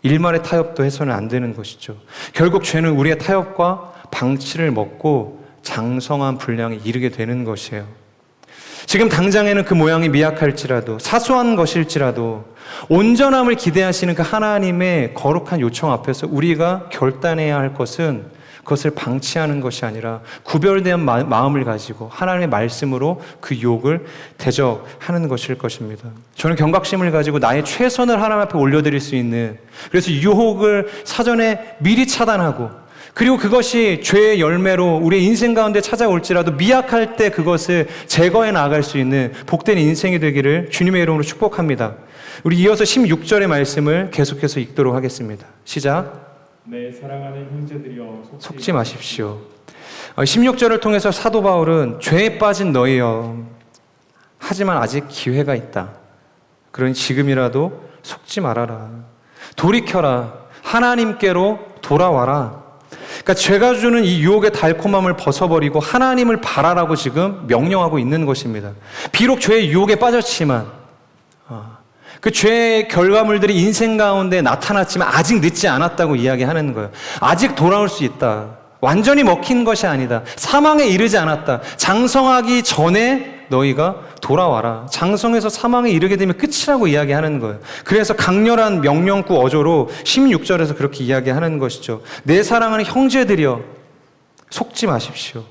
일말의 타협도 해서는 안 되는 것이죠. 결국 죄는 우리의 타협과 방치를 먹고 장성한 분량에 이르게 되는 것이에요. 지금 당장에는 그 모양이 미약할지라도 사소한 것일지라도 온전함을 기대하시는 그 하나님의 거룩한 요청 앞에서 우리가 결단해야 할 것은 그것을 방치하는 것이 아니라 구별된 마음을 가지고 하나님의 말씀으로 그 유혹을 대적하는 것일 것입니다. 저는 경각심을 가지고 나의 최선을 하나님 앞에 올려드릴 수 있는, 그래서 유혹을 사전에 미리 차단하고, 그리고 그것이 죄의 열매로 우리의 인생 가운데 찾아올지라도 미약할 때 그것을 제거해 나갈 수 있는 복된 인생이 되기를 주님의 이름으로 축복합니다. 우리 이어서 16절의 말씀을 계속해서 읽도록 하겠습니다. 시작. 내 사랑하는 형제들이여 속지 마십시오. 16절을 통해서 사도 바울은 죄에 빠진 너희여, 하지만 아직 기회가 있다. 그러니 지금이라도 속지 말아라. 돌이켜라. 하나님께로 돌아와라. 그러니까 죄가 주는 이 유혹의 달콤함을 벗어버리고 하나님을 바라라고 지금 명령하고 있는 것입니다. 비록 죄의 유혹에 빠졌지만 그 죄의 결과물들이 인생 가운데 나타났지만 아직 늦지 않았다고 이야기하는 거예요. 아직 돌아올 수 있다. 완전히 먹힌 것이 아니다. 사망에 이르지 않았다. 장성하기 전에 너희가 돌아와라. 장성해서 사망에 이르게 되면 끝이라고 이야기하는 거예요. 그래서 강렬한 명령구 어조로 16절에서 그렇게 이야기하는 것이죠. 내 사랑하는 형제들이여 속지 마십시오.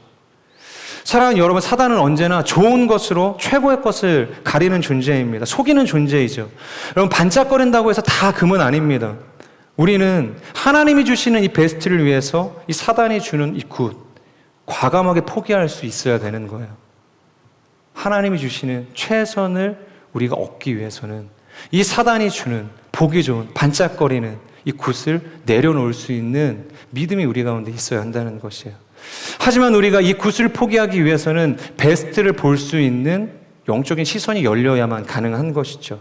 사랑하는 여러분, 사단은 언제나 좋은 것으로 최고의 것을 가리는 존재입니다. 속이는 존재이죠. 여러분, 반짝거린다고 해서 다 금은 아닙니다. 우리는 하나님이 주시는 이 베스트를 위해서 이 사단이 주는 이 굿, 과감하게 포기할 수 있어야 되는 거예요. 하나님이 주시는 최선을 우리가 얻기 위해서는 이 사단이 주는 보기 좋은 반짝거리는 이 굿을 내려놓을 수 있는 믿음이 우리 가운데 있어야 한다는 것이에요. 하지만 우리가 이 굿을 포기하기 위해서는 베스트를 볼 수 있는 영적인 시선이 열려야만 가능한 것이죠.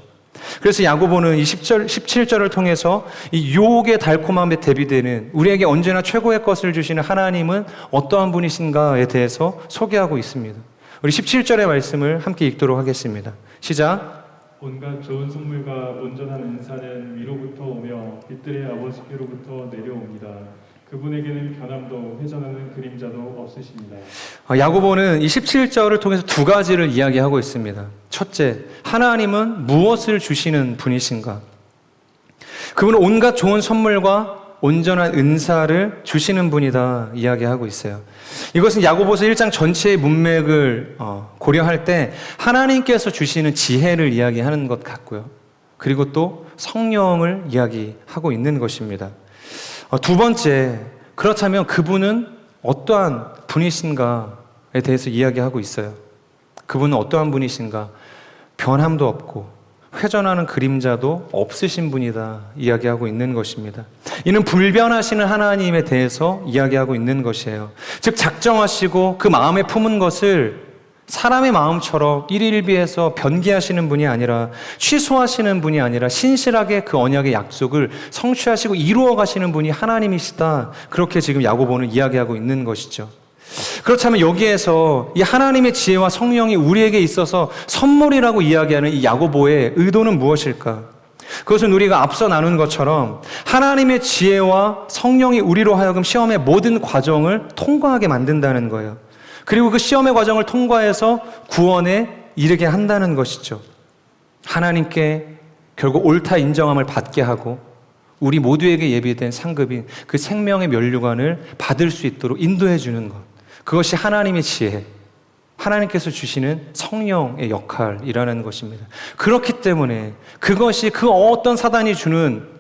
그래서 야고보는 이 17절을 통해서 이 유혹의 달콤함에 대비되는 우리에게 언제나 최고의 것을 주시는 하나님은 어떠한 분이신가에 대해서 소개하고 있습니다. 우리 17절의 말씀을 함께 읽도록 하겠습니다. 시작. 온갖 좋은 선물과 온전한 은사는 위로부터 오며 빛들의 아버지께로부터 내려옵니다. 그분에게는 변함도 회전하는 그림자도 없으십니다. 야고보는 이 17절을 통해서 두 가지를 이야기하고 있습니다. 첫째, 하나님은 무엇을 주시는 분이신가? 그분은 온갖 좋은 선물과 온전한 은사를 주시는 분이다 이야기하고 있어요. 이것은 야고보서 1장 전체의 문맥을 고려할 때 하나님께서 주시는 지혜를 이야기하는 것 같고요. 그리고 또 성령을 이야기하고 있는 것입니다. 두 번째, 그렇다면 그분은 어떠한 분이신가에 대해서 이야기하고 있어요. 그분은 어떠한 분이신가? 변함도 없고 회전하는 그림자도 없으신 분이다 이야기하고 있는 것입니다. 이는 불변하시는 하나님에 대해서 이야기하고 있는 것이에요. 즉 작정하시고 그 마음에 품은 것을 사람의 마음처럼 일일비해서 변기하시는 분이 아니라 취소하시는 분이 아니라 신실하게 그 언약의 약속을 성취하시고 이루어 가시는 분이 하나님이시다. 그렇게 지금 야고보는 이야기하고 있는 것이죠. 그렇다면 여기에서 이 하나님의 지혜와 성령이 우리에게 있어서 선물이라고 이야기하는 이 야고보의 의도는 무엇일까? 그것은 우리가 앞서 나눈 것처럼 하나님의 지혜와 성령이 우리로 하여금 시험의 모든 과정을 통과하게 만든다는 거예요. 그리고 그 시험의 과정을 통과해서 구원에 이르게 한다는 것이죠. 하나님께 결국 옳다 인정함을 받게 하고 우리 모두에게 예비된 상급인 그 생명의 면류관을 받을 수 있도록 인도해 주는 것. 그것이 하나님의 지혜, 하나님께서 주시는 성령의 역할이라는 것입니다. 그렇기 때문에 그것이 그 어떤 사단이 주는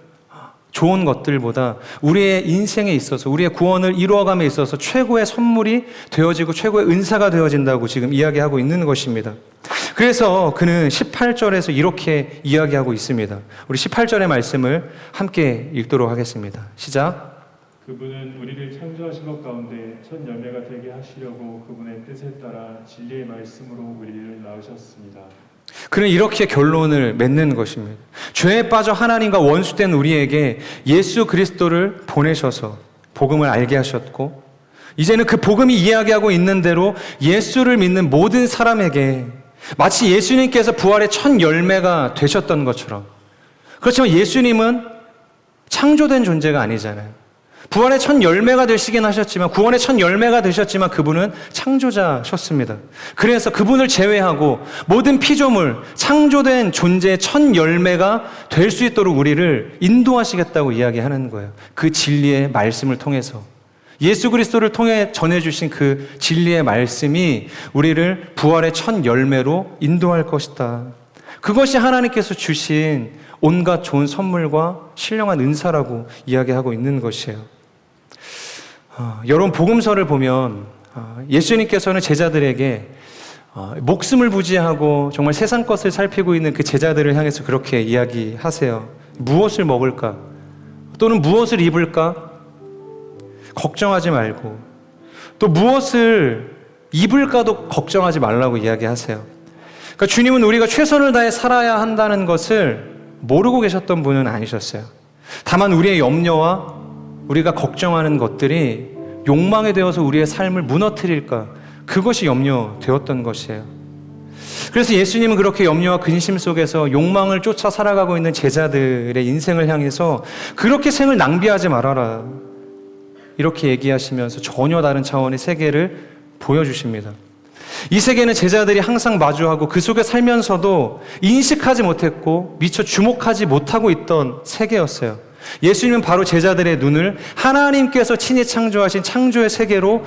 좋은 것들보다 우리의 인생에 있어서 우리의 구원을 이루어감에 있어서 최고의 선물이 되어지고 최고의 은사가 되어진다고 지금 이야기하고 있는 것입니다. 그래서 그는 18절에서 이렇게 이야기하고 있습니다. 우리 18절의 말씀을 함께 읽도록 하겠습니다. 시작. 그분은 우리를 창조하신 것 가운데 첫 열매가 되게 하시려고 그분의 뜻에 따라 진리의 말씀으로 우리를 낳으셨습니다. 그는 이렇게 결론을 맺는 것입니다. 죄에 빠져 하나님과 원수된 우리에게 예수 그리스도를 보내셔서 복음을 알게 하셨고 이제는 그 복음이 이야기하고 있는 대로 예수를 믿는 모든 사람에게 마치 예수님께서 부활의 첫 열매가 되셨던 것처럼, 그렇지만 예수님은 창조된 존재가 아니잖아요. 부활의 첫 열매가 되시긴 하셨지만, 구원의 첫 열매가 되셨지만 그분은 창조자셨습니다. 그래서 그분을 제외하고 모든 피조물, 창조된 존재의 첫 열매가 될 수 있도록 우리를 인도하시겠다고 이야기하는 거예요. 그 진리의 말씀을 통해서, 예수 그리스도를 통해 전해주신 그 진리의 말씀이 우리를 부활의 첫 열매로 인도할 것이다. 그것이 하나님께서 주신 온갖 좋은 선물과 신령한 은사라고 이야기하고 있는 것이에요. 여러분, 복음서를 보면 예수님께서는 제자들에게 목숨을 부지하고 정말 세상 것을 살피고 있는 그 제자들을 향해서 그렇게 이야기하세요. 무엇을 먹을까? 또는 무엇을 입을까? 걱정하지 말고, 또 무엇을 입을까도 걱정하지 말라고 이야기하세요. 그러니까 주님은 우리가 최선을 다해 살아야 한다는 것을 모르고 계셨던 분은 아니셨어요. 다만 우리의 염려와 우리가 걱정하는 것들이 욕망에 되어서 우리의 삶을 무너뜨릴까? 그것이 염려되었던 것이에요. 그래서 예수님은 그렇게 염려와 근심 속에서 욕망을 쫓아 살아가고 있는 제자들의 인생을 향해서 그렇게 생을 낭비하지 말아라, 이렇게 얘기하시면서 전혀 다른 차원의 세계를 보여주십니다. 이 세계는 제자들이 항상 마주하고 그 속에 살면서도 인식하지 못했고 미처 주목하지 못하고 있던 세계였어요. 예수님은 바로 제자들의 눈을 하나님께서 친히 창조하신 창조의 세계로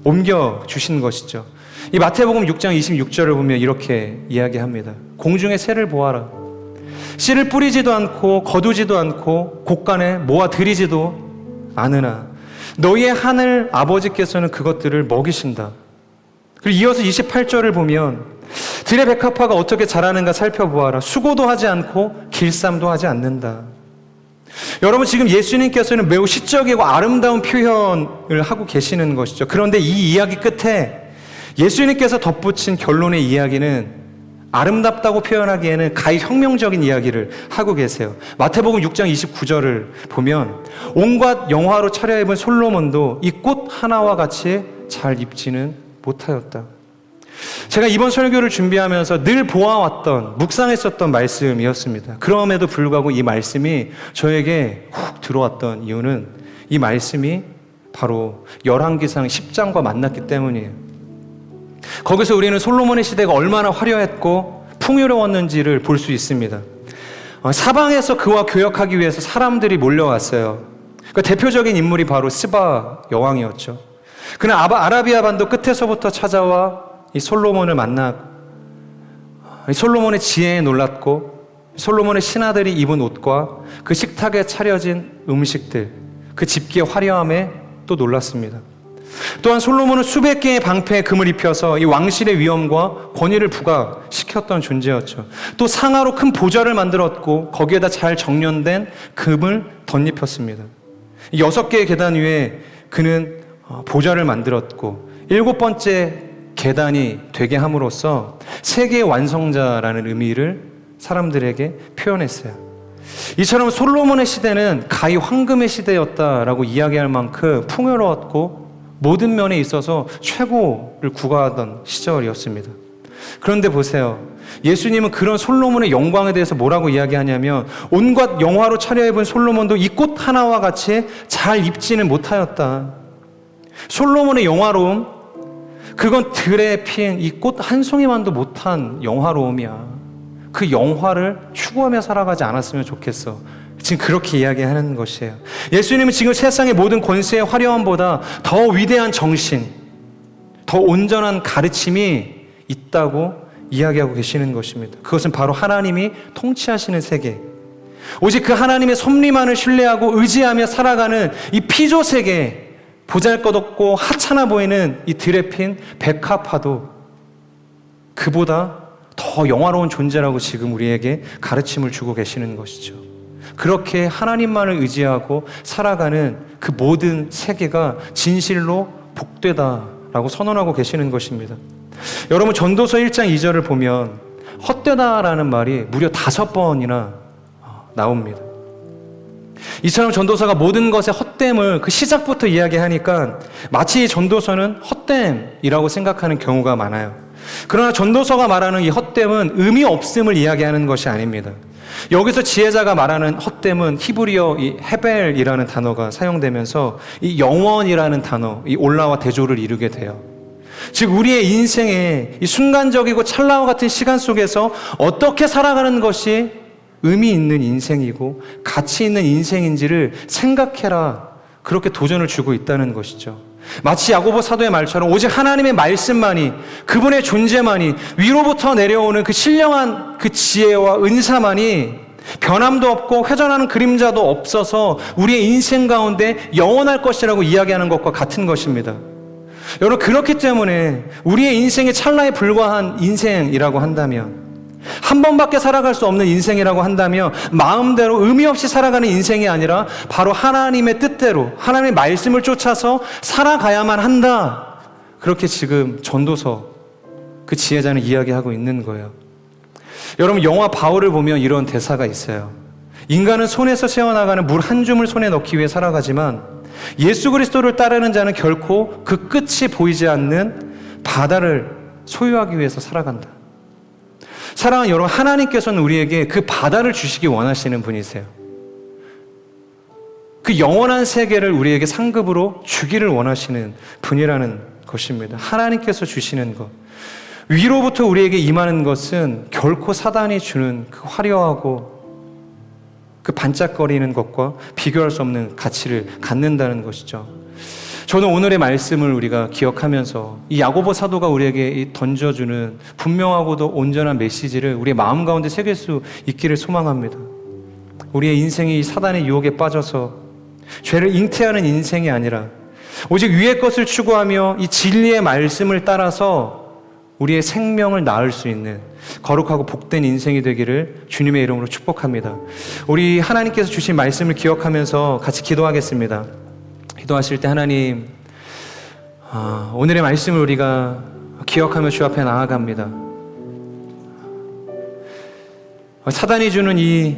옮겨주신 것이죠. 이 마태복음 6장 26절을 보면 이렇게 이야기합니다. 공중의 새를 보아라. 씨를 뿌리지도 않고 거두지도 않고 곳간에 모아 들이지도 않으나 너희의 하늘 아버지께서는 그것들을 먹이신다. 그리고 이어서 28절을 보면 들의 백합화가 어떻게 자라는가 살펴보아라. 수고도 하지 않고 길쌈도 하지 않는다. 여러분, 지금 예수님께서는 매우 시적이고 아름다운 표현을 하고 계시는 것이죠. 그런데 이 이야기 끝에 예수님께서 덧붙인 결론의 이야기는 아름답다고 표현하기에는 가히 혁명적인 이야기를 하고 계세요. 마태복음 6장 29절을 보면 온갖 영화로 차려입은 솔로몬도 이 꽃 하나와 같이 잘 입지는 못하였다. 제가 이번 설교를 준비하면서 늘 보아왔던, 묵상했었던 말씀이었습니다. 그럼에도 불구하고 이 말씀이 저에게 훅 들어왔던 이유는 이 말씀이 바로 열왕기상 10장과 만났기 때문이에요. 거기서 우리는 솔로몬의 시대가 얼마나 화려했고 풍요로웠는지를 볼 수 있습니다. 사방에서 그와 교역하기 위해서 사람들이 몰려왔어요. 그 대표적인 인물이 바로 스바 여왕이었죠. 그는 아라비아 반도 끝에서부터 찾아와 이 솔로몬을 만나고 이 솔로몬의 지혜에 놀랐고 솔로몬의 신하들이 입은 옷과 그 식탁에 차려진 음식들, 그 집기의 화려함에 또 놀랐습니다. 또한 솔로몬은 수백 개의 방패에 금을 입혀서 이 왕실의 위엄과 권위를 부각시켰던 존재였죠. 또 상하로 큰 보좌를 만들었고 거기에다 잘 정련된 금을 덧입혔습니다. 6개의 계단 위에 그는 보좌를 만들었고 7번째 계단이 되게 함으로써 세계의 완성자라는 의미를 사람들에게 표현했어요. 이처럼 솔로몬의 시대는 가히 황금의 시대였다라고 이야기할 만큼 풍요로웠고 모든 면에 있어서 최고를 구가하던 시절이었습니다. 그런데 보세요. 예수님은 그런 솔로몬의 영광에 대해서 뭐라고 이야기하냐면 온갖 영화로 차려입은 솔로몬도 이 꽃 하나와 같이 잘 입지는 못하였다. 솔로몬의 영화로움, 그건 들에 핀 이 꽃 한 송이만도 못한 영화로움이야. 그 영화를 추구하며 살아가지 않았으면 좋겠어. 지금 그렇게 이야기하는 것이에요. 예수님은 지금 세상의 모든 권세의 화려함보다 더 위대한 정신, 더 온전한 가르침이 있다고 이야기하고 계시는 것입니다. 그것은 바로 하나님이 통치하시는 세계, 오직 그 하나님의 섭리만을 신뢰하고 의지하며 살아가는 이 피조 세계, 보잘것없고 하찮아 보이는 이 들에 핀 백합화도 그보다 더 영화로운 존재라고 지금 우리에게 가르침을 주고 계시는 것이죠. 그렇게 하나님만을 의지하고 살아가는 그 모든 세계가 진실로 복되다라고 선언하고 계시는 것입니다. 여러분, 전도서 1장 2절을 보면 헛되다라는 말이 무려 5번이나 나옵니다. 이처럼 전도서가 모든 것의 헛됨을 그 시작부터 이야기하니까 마치 전도서는 헛됨이라고 생각하는 경우가 많아요. 그러나 전도서가 말하는 이 헛됨은 의미 없음을 이야기하는 것이 아닙니다. 여기서 지혜자가 말하는 헛됨은 히브리어 이 헤벨이라는 단어가 사용되면서 이 영원이라는 단어, 이 올라와 대조를 이루게 돼요. 즉 우리의 인생의 이 순간적이고 찰나와 같은 시간 속에서 어떻게 살아가는 것이 의미 있는 인생이고 가치 있는 인생인지를 생각해라, 그렇게 도전을 주고 있다는 것이죠. 마치 야고보 사도의 말처럼 오직 하나님의 말씀만이, 그분의 존재만이, 위로부터 내려오는 그 신령한 그 지혜와 은사만이 변함도 없고 회전하는 그림자도 없어서 우리의 인생 가운데 영원할 것이라고 이야기하는 것과 같은 것입니다. 여러분, 그렇기 때문에 우리의 인생이 찰나에 불과한 인생이라고 한다면, 한 번밖에 살아갈 수 없는 인생이라고 한다면 마음대로 의미 없이 살아가는 인생이 아니라 바로 하나님의 뜻대로 하나님의 말씀을 쫓아서 살아가야만 한다. 그렇게 지금 전도서 그 지혜자는 이야기하고 있는 거예요. 여러분, 영화 바울을 보면 이런 대사가 있어요. 인간은 손에서 새어나가는 물 한 줌을 손에 넣기 위해 살아가지만 예수 그리스도를 따르는 자는 결코 그 끝이 보이지 않는 바다를 소유하기 위해서 살아간다. 사랑하는 여러분, 하나님께서는 우리에게 그 바다를 주시기 원하시는 분이세요. 그 영원한 세계를 우리에게 상급으로 주기를 원하시는 분이라는 것입니다. 하나님께서 주시는 것, 위로부터 우리에게 임하는 것은 결코 사단이 주는 그 화려하고 그 반짝거리는 것과 비교할 수 없는 가치를 갖는다는 것이죠. 저는 오늘의 말씀을 우리가 기억하면서 이 야고보 사도가 우리에게 던져주는 분명하고도 온전한 메시지를 우리의 마음 가운데 새길 수 있기를 소망합니다. 우리의 인생이 사단의 유혹에 빠져서 죄를 잉태하는 인생이 아니라 오직 위의 것을 추구하며 이 진리의 말씀을 따라서 우리의 생명을 낳을 수 있는 거룩하고 복된 인생이 되기를 주님의 이름으로 축복합니다. 우리 하나님께서 주신 말씀을 기억하면서 같이 기도하겠습니다. 기도하실 때 하나님, 오늘의 말씀을 우리가 기억하며 주 앞에 나아갑니다. 사단이 주는 이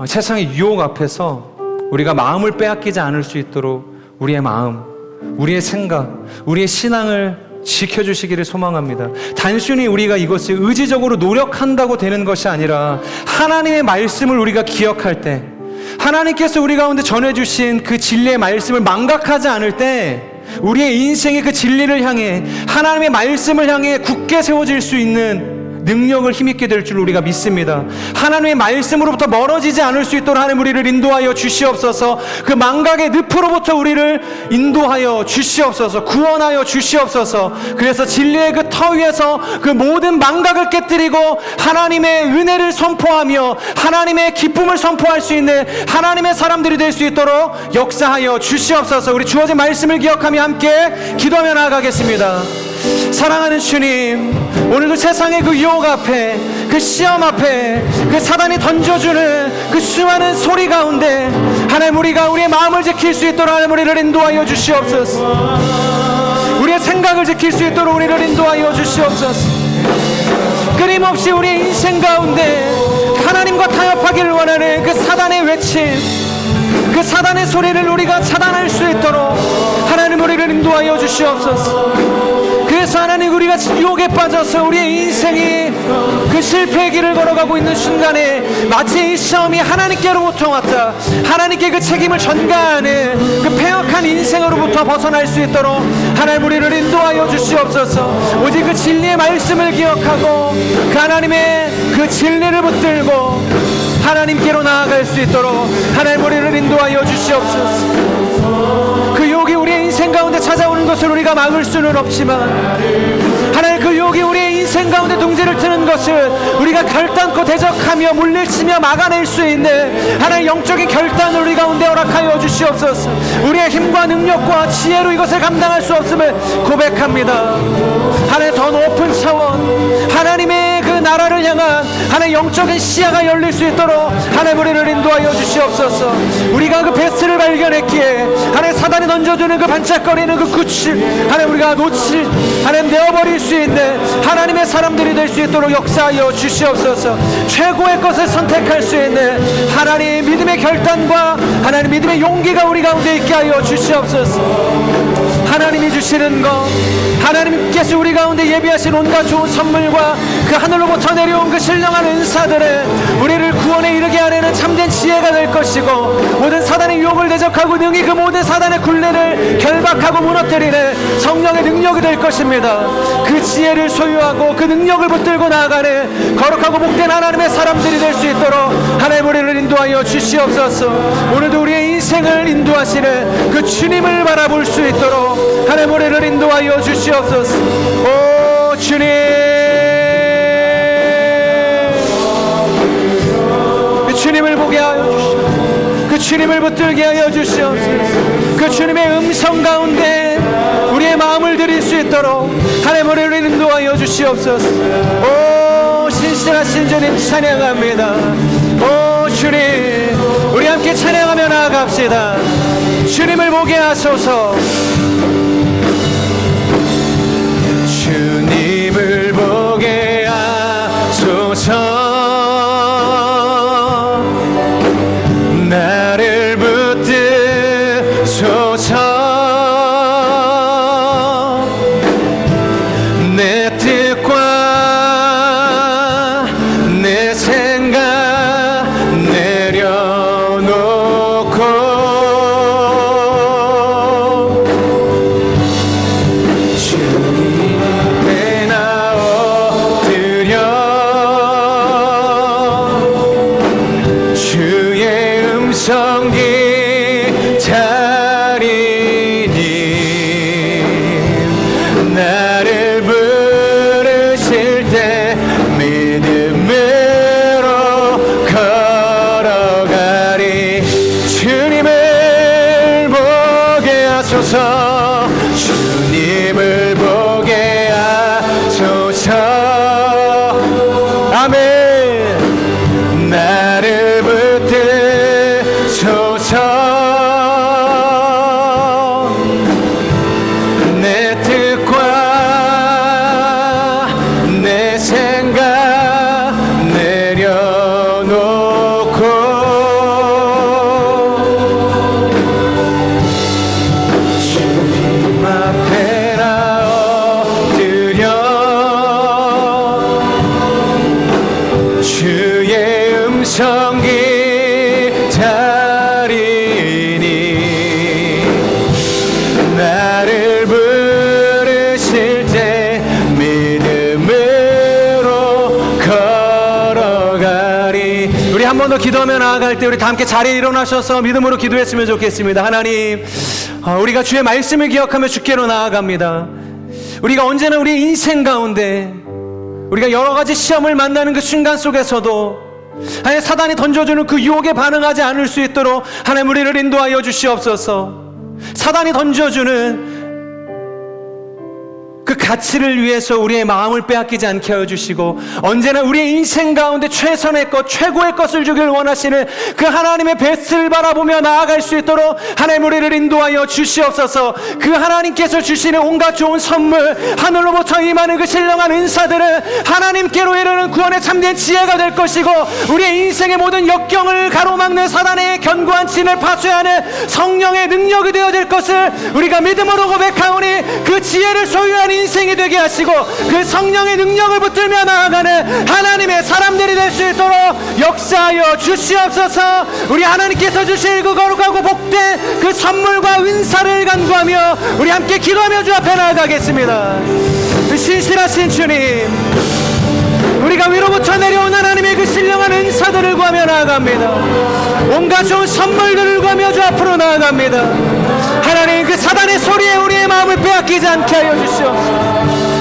세상의 유혹 앞에서 우리가 마음을 빼앗기지 않을 수 있도록 우리의 마음, 우리의 생각, 우리의 신앙을 지켜주시기를 소망합니다. 단순히 우리가 이것을 의지적으로 노력한다고 되는 것이 아니라 하나님의 말씀을 우리가 기억할 때, 하나님께서 우리 가운데 전해주신 그 진리의 말씀을 망각하지 않을 때 우리의 인생의 그 진리를 향해, 하나님의 말씀을 향해 굳게 세워질 수 있는 능력을 힘있게 될 줄 우리가 믿습니다. 하나님의 말씀으로부터 멀어지지 않을 수 있도록 하나님 우리를 인도하여 주시옵소서. 그 망각의 늪으로부터 우리를 인도하여 주시옵소서. 구원하여 주시옵소서. 그래서 진리의 그 터 위에서 그 모든 망각을 깨뜨리고 하나님의 은혜를 선포하며 하나님의 기쁨을 선포할 수 있는 하나님의 사람들이 될 수 있도록 역사하여 주시옵소서. 우리 주어진 말씀을 기억하며 함께 기도하며 나아가겠습니다. 사랑하는 주님, 오늘도 세상의 그 유혹 앞에, 그 시험 앞에, 그 사단이 던져주는 그 수많은 소리 가운데 하나님 우리가 우리의 마음을 지킬 수 있도록 하나님 우리를 인도하여 주시옵소서. 우리의 생각을 지킬 수 있도록 우리를 인도하여 주시옵소서. 끊임없이 우리의 인생 가운데 하나님과 타협하기를 원하는 그 사단의 외침, 그 사단의 소리를 우리가 차단할 수 있도록 하나님 우리를 인도하여 주시옵소서. 그래서 하나님 우리가 유혹에 빠져서 우리의 인생이 그 실패의 길을 걸어가고 있는 순간에 마치 이 시험이 하나님께로부터 왔다, 하나님께 그 책임을 전가하는 그 패역한 인생으로부터 벗어날 수 있도록 하나님 우리를 인도하여 주시옵소서. 오직 그 진리의 말씀을 기억하고 그 하나님의 그 진리를 붙들고 하나님께로 나아갈 수 있도록 하나님 우리를 인도하여 주시옵소서. 그 유혹이 우리의 인생 가운데 찾아오는 것을 우리가 막을 수는 없지만 하나님 그 유혹이 우리의 인생 가운데 둥지를 트는 것을 우리가 결단코 대적하며 물리치며 막아낼 수 있는 하나님 영적인 결단을 우리 가운데 허락하여 주시옵소서. 우리의 힘과 능력과 지혜로 이것을 감당할 수 없음을 고백합니다. 하나님 더 높은 차원, 하나님의 그 나라를 향한 하나님 영적인 시야가 열릴 수 있도록 하나님 우리를 인도하여 주시옵소서. 우리가 그 베스트를 발견했기에 하나님 사단이 던져주는 그 반짝거리는 그 굿을 하나님 우리가 놓칠, 하나님 내어버릴 수 있는 하나님의 사람들이 될 수 있도록 역사하여 주시옵소서. 최고의 것을 선택할 수 있는 하나님 믿음의 결단과 하나님 믿음의 용기가 우리 가운데 있게 하여 주시옵소서. 하나님이 주시는 것, 하나님께서 우리 가운데 예비하신 온갖 좋은 선물과 그 하늘로부터 내려온 그 신령한 은사들은 우리를 구원에 이르게 하려는 참된 지혜가 될 것이고, 모든 사단의 유혹을 대적하고 능히 그 모든 사단의 굴레를 결박하고 무너뜨리는 성령의 능력이 될 것입니다. 그 지혜를 소유하고 그 능력을 붙들고 나아가는 거룩하고 복된 하나님의 사람들이 될 수 있도록 하나님 우리를 인도하여 주시옵소서. 오늘도 우리의 인생을 인도하시는 그 주님을 바라볼 수 있도록 하나님 우리를 인도하여 주시옵소서. 오 주님, 그 주님을 보게 하여 주시옵소서. 그 주님을 붙들게 하여 주시옵소서. 그 주님의 음성 가운데 우리의 마음을 드릴 수 있도록 하나님 우리를 인도하여 주시옵소서. 오 신실하신 주님 찬양합니다. 오 주님, 우리 함께 찬양하며 나아갑시다. 주님을 보게 하소서. 주님을 보게 하소서. 음성 기다리니 나를 부르실 때 믿음으로 걸어가리. 주님을 보게 하소서. 주님을 보게 하소서. 아멘. 나를 붙드소서. 내 뜻과 내 생각 내려놓고 주님 앞에 나엎드려 주의 음성 기다리니 나를 부르실 때 믿음으로 걸어가리. 우리 한 번 더 기도하며 나아갈 때 우리 다 함께 자리에 일어나셔서 믿음으로 기도했으면 좋겠습니다. 하나님, 우리가 주의 말씀을 기억하며 주께로 나아갑니다. 우리가 언제나 우리 인생 가운데 우리가 여러 가지 시험을 만나는 그 순간 속에서도 하나님, 사단이 던져주는 그 유혹에 반응하지 않을 수 있도록 하나님 우리를 인도하여 주시옵소서. 사단이 던져주는 그 가치를 위해서 우리의 마음을 빼앗기지 않게 하여 주시고, 언제나 우리의 인생 가운데 최선의 것, 최고의 것을 주길 원하시는 그 하나님의 베스트를 바라보며 나아갈 수 있도록 하나님 우리를 인도하여 주시옵소서. 그 하나님께서 주시는 온갖 좋은 선물, 하늘로부터 임하는 그 신령한 은사들은 하나님께로 이르는 구원의 참된 지혜가 될 것이고, 우리의 인생의 모든 역경을 가로막는 사단의 견고한 진을 파쇄하는 성령의 능력이 되어질 것을 우리가 믿음으로 고백하오니, 그 지혜를 소유한 인생이 되게 하시고 그 성령의 능력을 붙들며 나아가는 하나님의 사람들이 될 수 있도록 역사하여 주시옵소서. 우리 하나님께서 주실 그 거룩하고 복된 그 선물과 은사를 간구하며 우리 함께 기도하며 주 앞에 나아가겠습니다. 신실하신 주님, 우리가 위로부터 내려온 하나님의 그 신령한 은사들을 구하며 나아갑니다. 온갖 좋은 선물들을 구하며 주 앞으로 나아갑니다. 하나님, 그 사단의 소리에 우리의 마음을 빼앗기지 않게 하여 주시옵소서.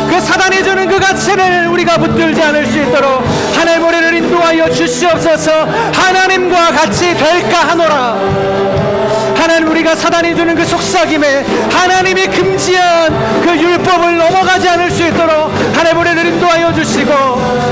그 사단이 주는 그 가치를 우리가 붙들지 않을 수 있도록 하나님 우리를 인도하여 주시옵소서. 하나님과 같이 될까 하노라. 하나님, 우리가 사단이 주는 그 속삭임에 하나님이 금지한 그 율법을 넘어가지 않을 수 있도록 하나님 우리를 인도하여 주시고,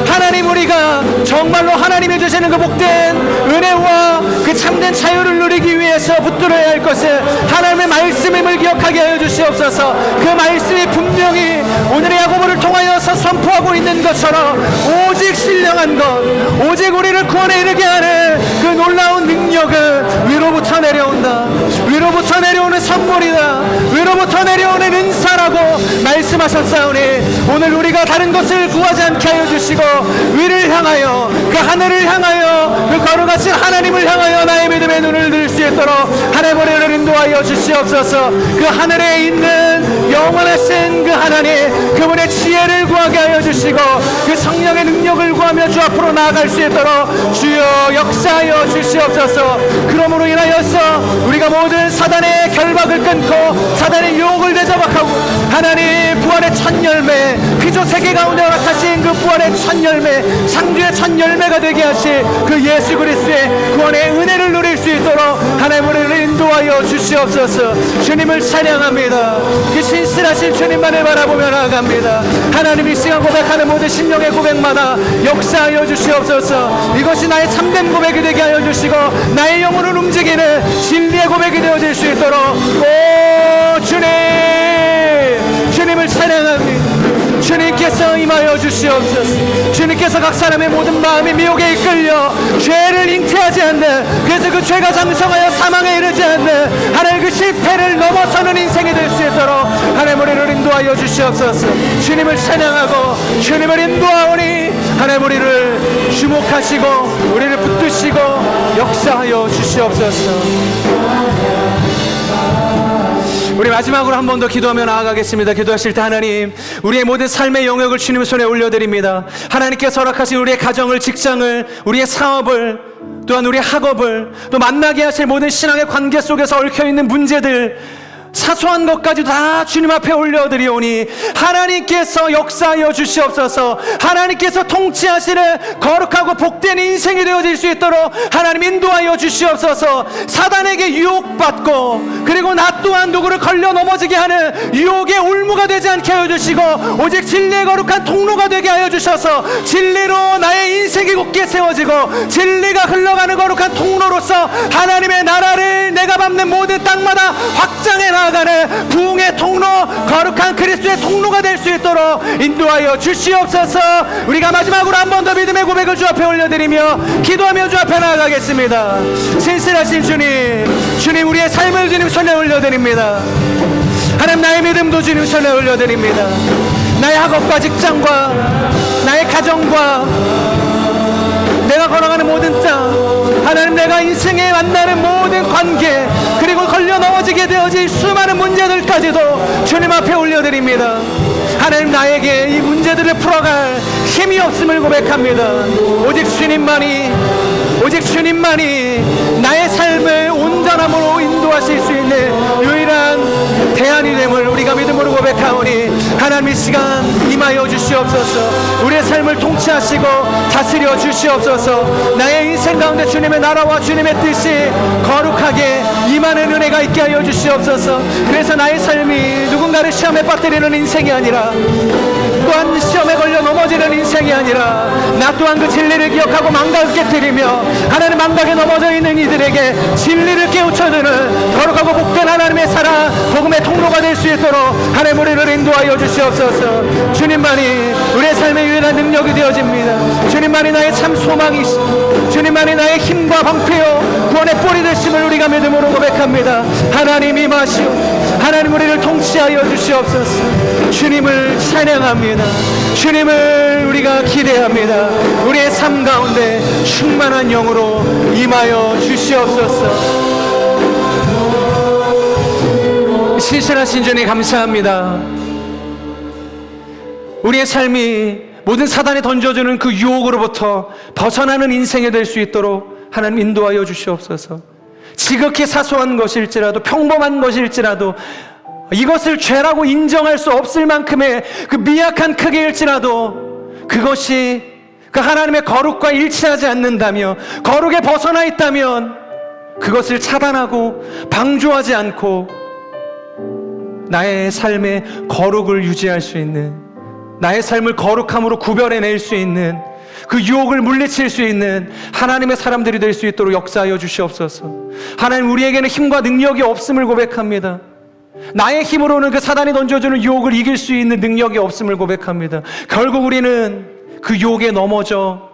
하나님, 우리가 정말로 하나님이 주시는 그 복된 은혜와 그 참된 자유를 누리기 위해서 붙들어야 할 것을 하나님의 말씀임을 기억하게 하여 주시옵소서. 그 말씀이 분명히 오늘의 야고보를 통하여서 선포하고 있는 것처럼 오직 신령한 것, 오직 우리를 구원에 이르게 하는 그 놀라운 능력은 위로부터 내려온다. 위로부터 내려오는 선물이다. 위로부터 내려오는 은사라고 말씀하셨사오니, 오늘 우리가 다른 것을 구하지 않게 하여 주시고 위를 향하여, 그 하늘을 향하여, 그 거룩하신 하나님을 향하여 나의 믿음의 눈을 들 수 있도록 하나님 우리를 인도하여 주시옵소서. 그 하늘에 있는 영원하신 그 하나님, 그분의 지혜를 구하게 하여 주시고 그 성령의 능력을 구하며 주 앞으로 나아갈 수 있도록 주여 역사하여 주시옵소서. 그러므로 인하여서 우리가 모든 사단의 결박을 끊고 사단의 유혹을 대적하고 하나님 부활의 첫 열매, 피조 세계 가운데 허락하신 그 부활의 첫 열매, 상주의 첫 열매가 되게 하실 그 예수 그리스도의 구원의 은혜를 누릴 수 있도록 하나님 우리를 인도하여 주시옵소서. 주님을 찬양합니다. 그 신실하신 주님만을 바라보며 나아갑니다. 하나님, 이 시간 고백하는 모든 심령의 고백마다 역사하여 주시옵소서. 이것이 나의 참된 고백이 되게 하여 주시고 나의 영혼을 움직이는 진리의 고백이 되어질 수 있도록 오 주님, 주님을 찬양합니다. 주님께서 임하여 주시옵소서. 주님께서 각 사람의 모든 마음이 미혹에 이끌려 죄를 잉태하지 않는, 그래서 그 죄가 장성하여 사망에 이르지 않는 하나님 그 실패를 넘어서는 인생이 될 수 있도록 하나님 우리를 인도하여 주시옵소서. 주님을 찬양하고 주님을 인도하오니 하나님 우리를 주목하시고 우리를 붙드시고 역사하여 주시옵소서. 우리 마지막으로 한 번 더 기도하며 나아가겠습니다. 기도하실 때 하나님, 우리의 모든 삶의 영역을 주님의 손에 올려드립니다. 하나님께서 허락하신 우리의 가정을, 직장을, 우리의 사업을, 또한 우리 학업을, 또 만나게 하실 모든 신앙의 관계 속에서 얽혀있는 문제들, 사소한 것까지 다 주님 앞에 올려드리오니 하나님께서 역사하여 주시옵소서. 하나님께서 통치하시는 거룩하고 복된 인생이 되어질 수 있도록 하나님 인도하여 주시옵소서. 사단에게 유혹받고, 그리고 나 또한 누구를 걸려 넘어지게 하는 유혹의 올무가 되지 않게 하여 주시고, 오직 진리의 거룩한 통로가 되게 하여 주셔서 진리로 나의 인생이 굳게 세워지고, 진리가 흘러가는 거룩한 통로로서 하나님의 나라를 내가 밟는 모든 땅마다 확장해 나아가는 부흥의 통로, 거룩한 그리스도의 통로가 될 수 있도록 인도하여 주시옵소서. 우리가 마지막으로 한 번 더 믿음의 고백을 주 앞에 올려드리며 기도하며 주 앞에 나아가겠습니다. 신실하신 주님, 주님 우리의 삶을 주님 손에 올려드립니다. 하나님 나의 믿음도 주님 손에 올려드립니다. 나의 학업과 직장과 나의 가정과 내가 걸어가는 모든 땅, 하나님 내가 인생에 만나는 모든 관계, 그리고 걸려 넘어지게 되어질 수많은 문제들까지도 주님 앞에 올려드립니다. 하나님 나에게 이 문제들을 풀어갈 힘이 없음을 고백합니다. 오직 주님만이 나의 삶을 온전함으로 인도하실 수 있는 유일한 대안이 됨을 우리가 믿음으로 고백하오니 하나님 이 시간 임하여 주시옵소서. 우리의 삶을 통치하시고 다스려 주시옵소서. 나의 인생 가운데 주님의 나라와 주님의 뜻이 거룩하게 임하는 은혜가 있게 하여 주시옵소서. 그래서 나의 삶이 누군가를 시험에 빠뜨리는 인생이 아니라, 또한 시험에 걸려 넘어지는 인생이 아니라, 나 또한 그 진리를 기억하고 망각을 깨뜨리며 하나님 망각에 넘어져 있는 이들에게 진리를 깨우쳐주는 거룩하고 복된 하나님의 사랑, 복음의 통로가 될 수 있도록 하나님 우리를 인도하여 주시옵소서. 주님만이 우리의 삶의 유일한 능력이 되어집니다. 주님만이 나의 참 소망이시고, 주님만이 나의 힘과 방패요 구원의 뿌리 되심을 우리가 믿음으로 고백합니다. 하나님 임하시오. 하나님 우리를 통치하여 주시옵소서. 주님을 찬양합니다. 주님을 우리가 기대합니다. 우리의 삶 가운데 충만한 영으로 임하여 주시옵소서. 신실하신 주님 감사합니다. 우리의 삶이 모든 사단이 던져주는 그 유혹으로부터 벗어나는 인생이 될 수 있도록 하나님 인도하여 주시옵소서. 지극히 사소한 것일지라도, 평범한 것일지라도, 이것을 죄라고 인정할 수 없을 만큼의 그 미약한 크기일지라도, 그것이 그 하나님의 거룩과 일치하지 않는다며, 거룩에 벗어나 있다면 그것을 차단하고 방조하지 않고 나의 삶의 거룩을 유지할 수 있는, 나의 삶을 거룩함으로 구별해낼 수 있는, 그 유혹을 물리칠 수 있는 하나님의 사람들이 될 수 있도록 역사하여 주시옵소서. 하나님 우리에게는 힘과 능력이 없음을 고백합니다. 나의 힘으로는 그 사단이 던져주는 유혹을 이길 수 있는 능력이 없음을 고백합니다. 결국 우리는 그 유혹에 넘어져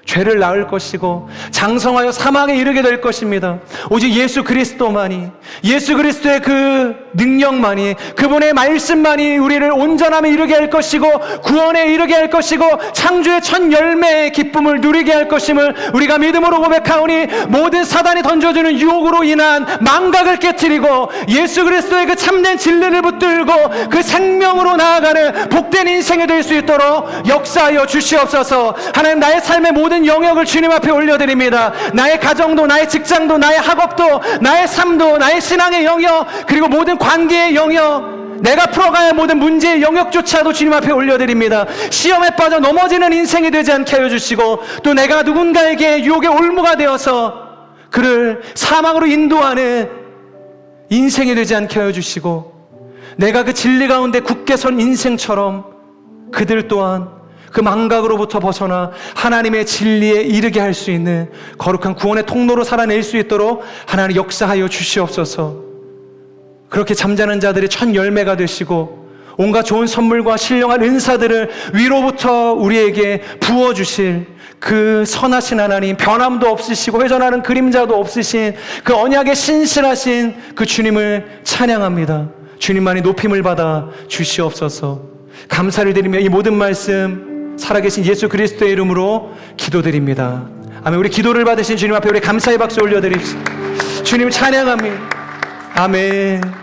죄를 낳을 것이고 장성하여 사망에 이르게 될 것입니다. 오직 예수 그리스도만이, 예수 그리스도의 그 능력만이, 그분의 말씀만이 우리를 온전함에 이르게 할 것이고 구원에 이르게 할 것이고 창조의 첫 열매의 기쁨을 누리게 할 것임을 우리가 믿음으로 고백하오니, 모든 사단이 던져주는 유혹으로 인한 망각을 깨트리고 예수 그리스도의 그 참된 진리를 붙들고 그 생명으로 나아가는 복된 인생이 될 수 있도록 역사하여 주시옵소서. 하나님 나의 삶의 모든 영역을 주님 앞에 올려드립니다. 나의 가정도, 나의 직장도, 나의 학업도, 나의 삶도, 나의 신앙의 영역, 그리고 모든 관계의 영역, 내가 풀어가야 할 모든 문제의 영역조차도 주님 앞에 올려드립니다. 시험에 빠져 넘어지는 인생이 되지 않게 하여 주시고, 또 내가 누군가에게 유혹의 올무가 되어서 그를 사망으로 인도하는 인생이 되지 않게 하여 주시고, 내가 그 진리 가운데 굳게 선 인생처럼 그들 또한 그 망각으로부터 벗어나 하나님의 진리에 이르게 할 수 있는 거룩한 구원의 통로로 살아낼 수 있도록 하나님 역사하여 주시옵소서. 그렇게 잠자는 자들이 첫 열매가 되시고 온갖 좋은 선물과 신령한 은사들을 위로부터 우리에게 부어주실 그 선하신 하나님, 변함도 없으시고 회전하는 그림자도 없으신 그 언약의 신실하신 그 주님을 찬양합니다. 주님만이 높임을 받아 주시옵소서. 감사를 드리며 이 모든 말씀 살아계신 예수 그리스도의 이름으로 기도드립니다. 아멘. 우리 기도를 받으신 주님 앞에 우리 감사의 박수 올려드립시다. 주님 찬양합니다. 아멘.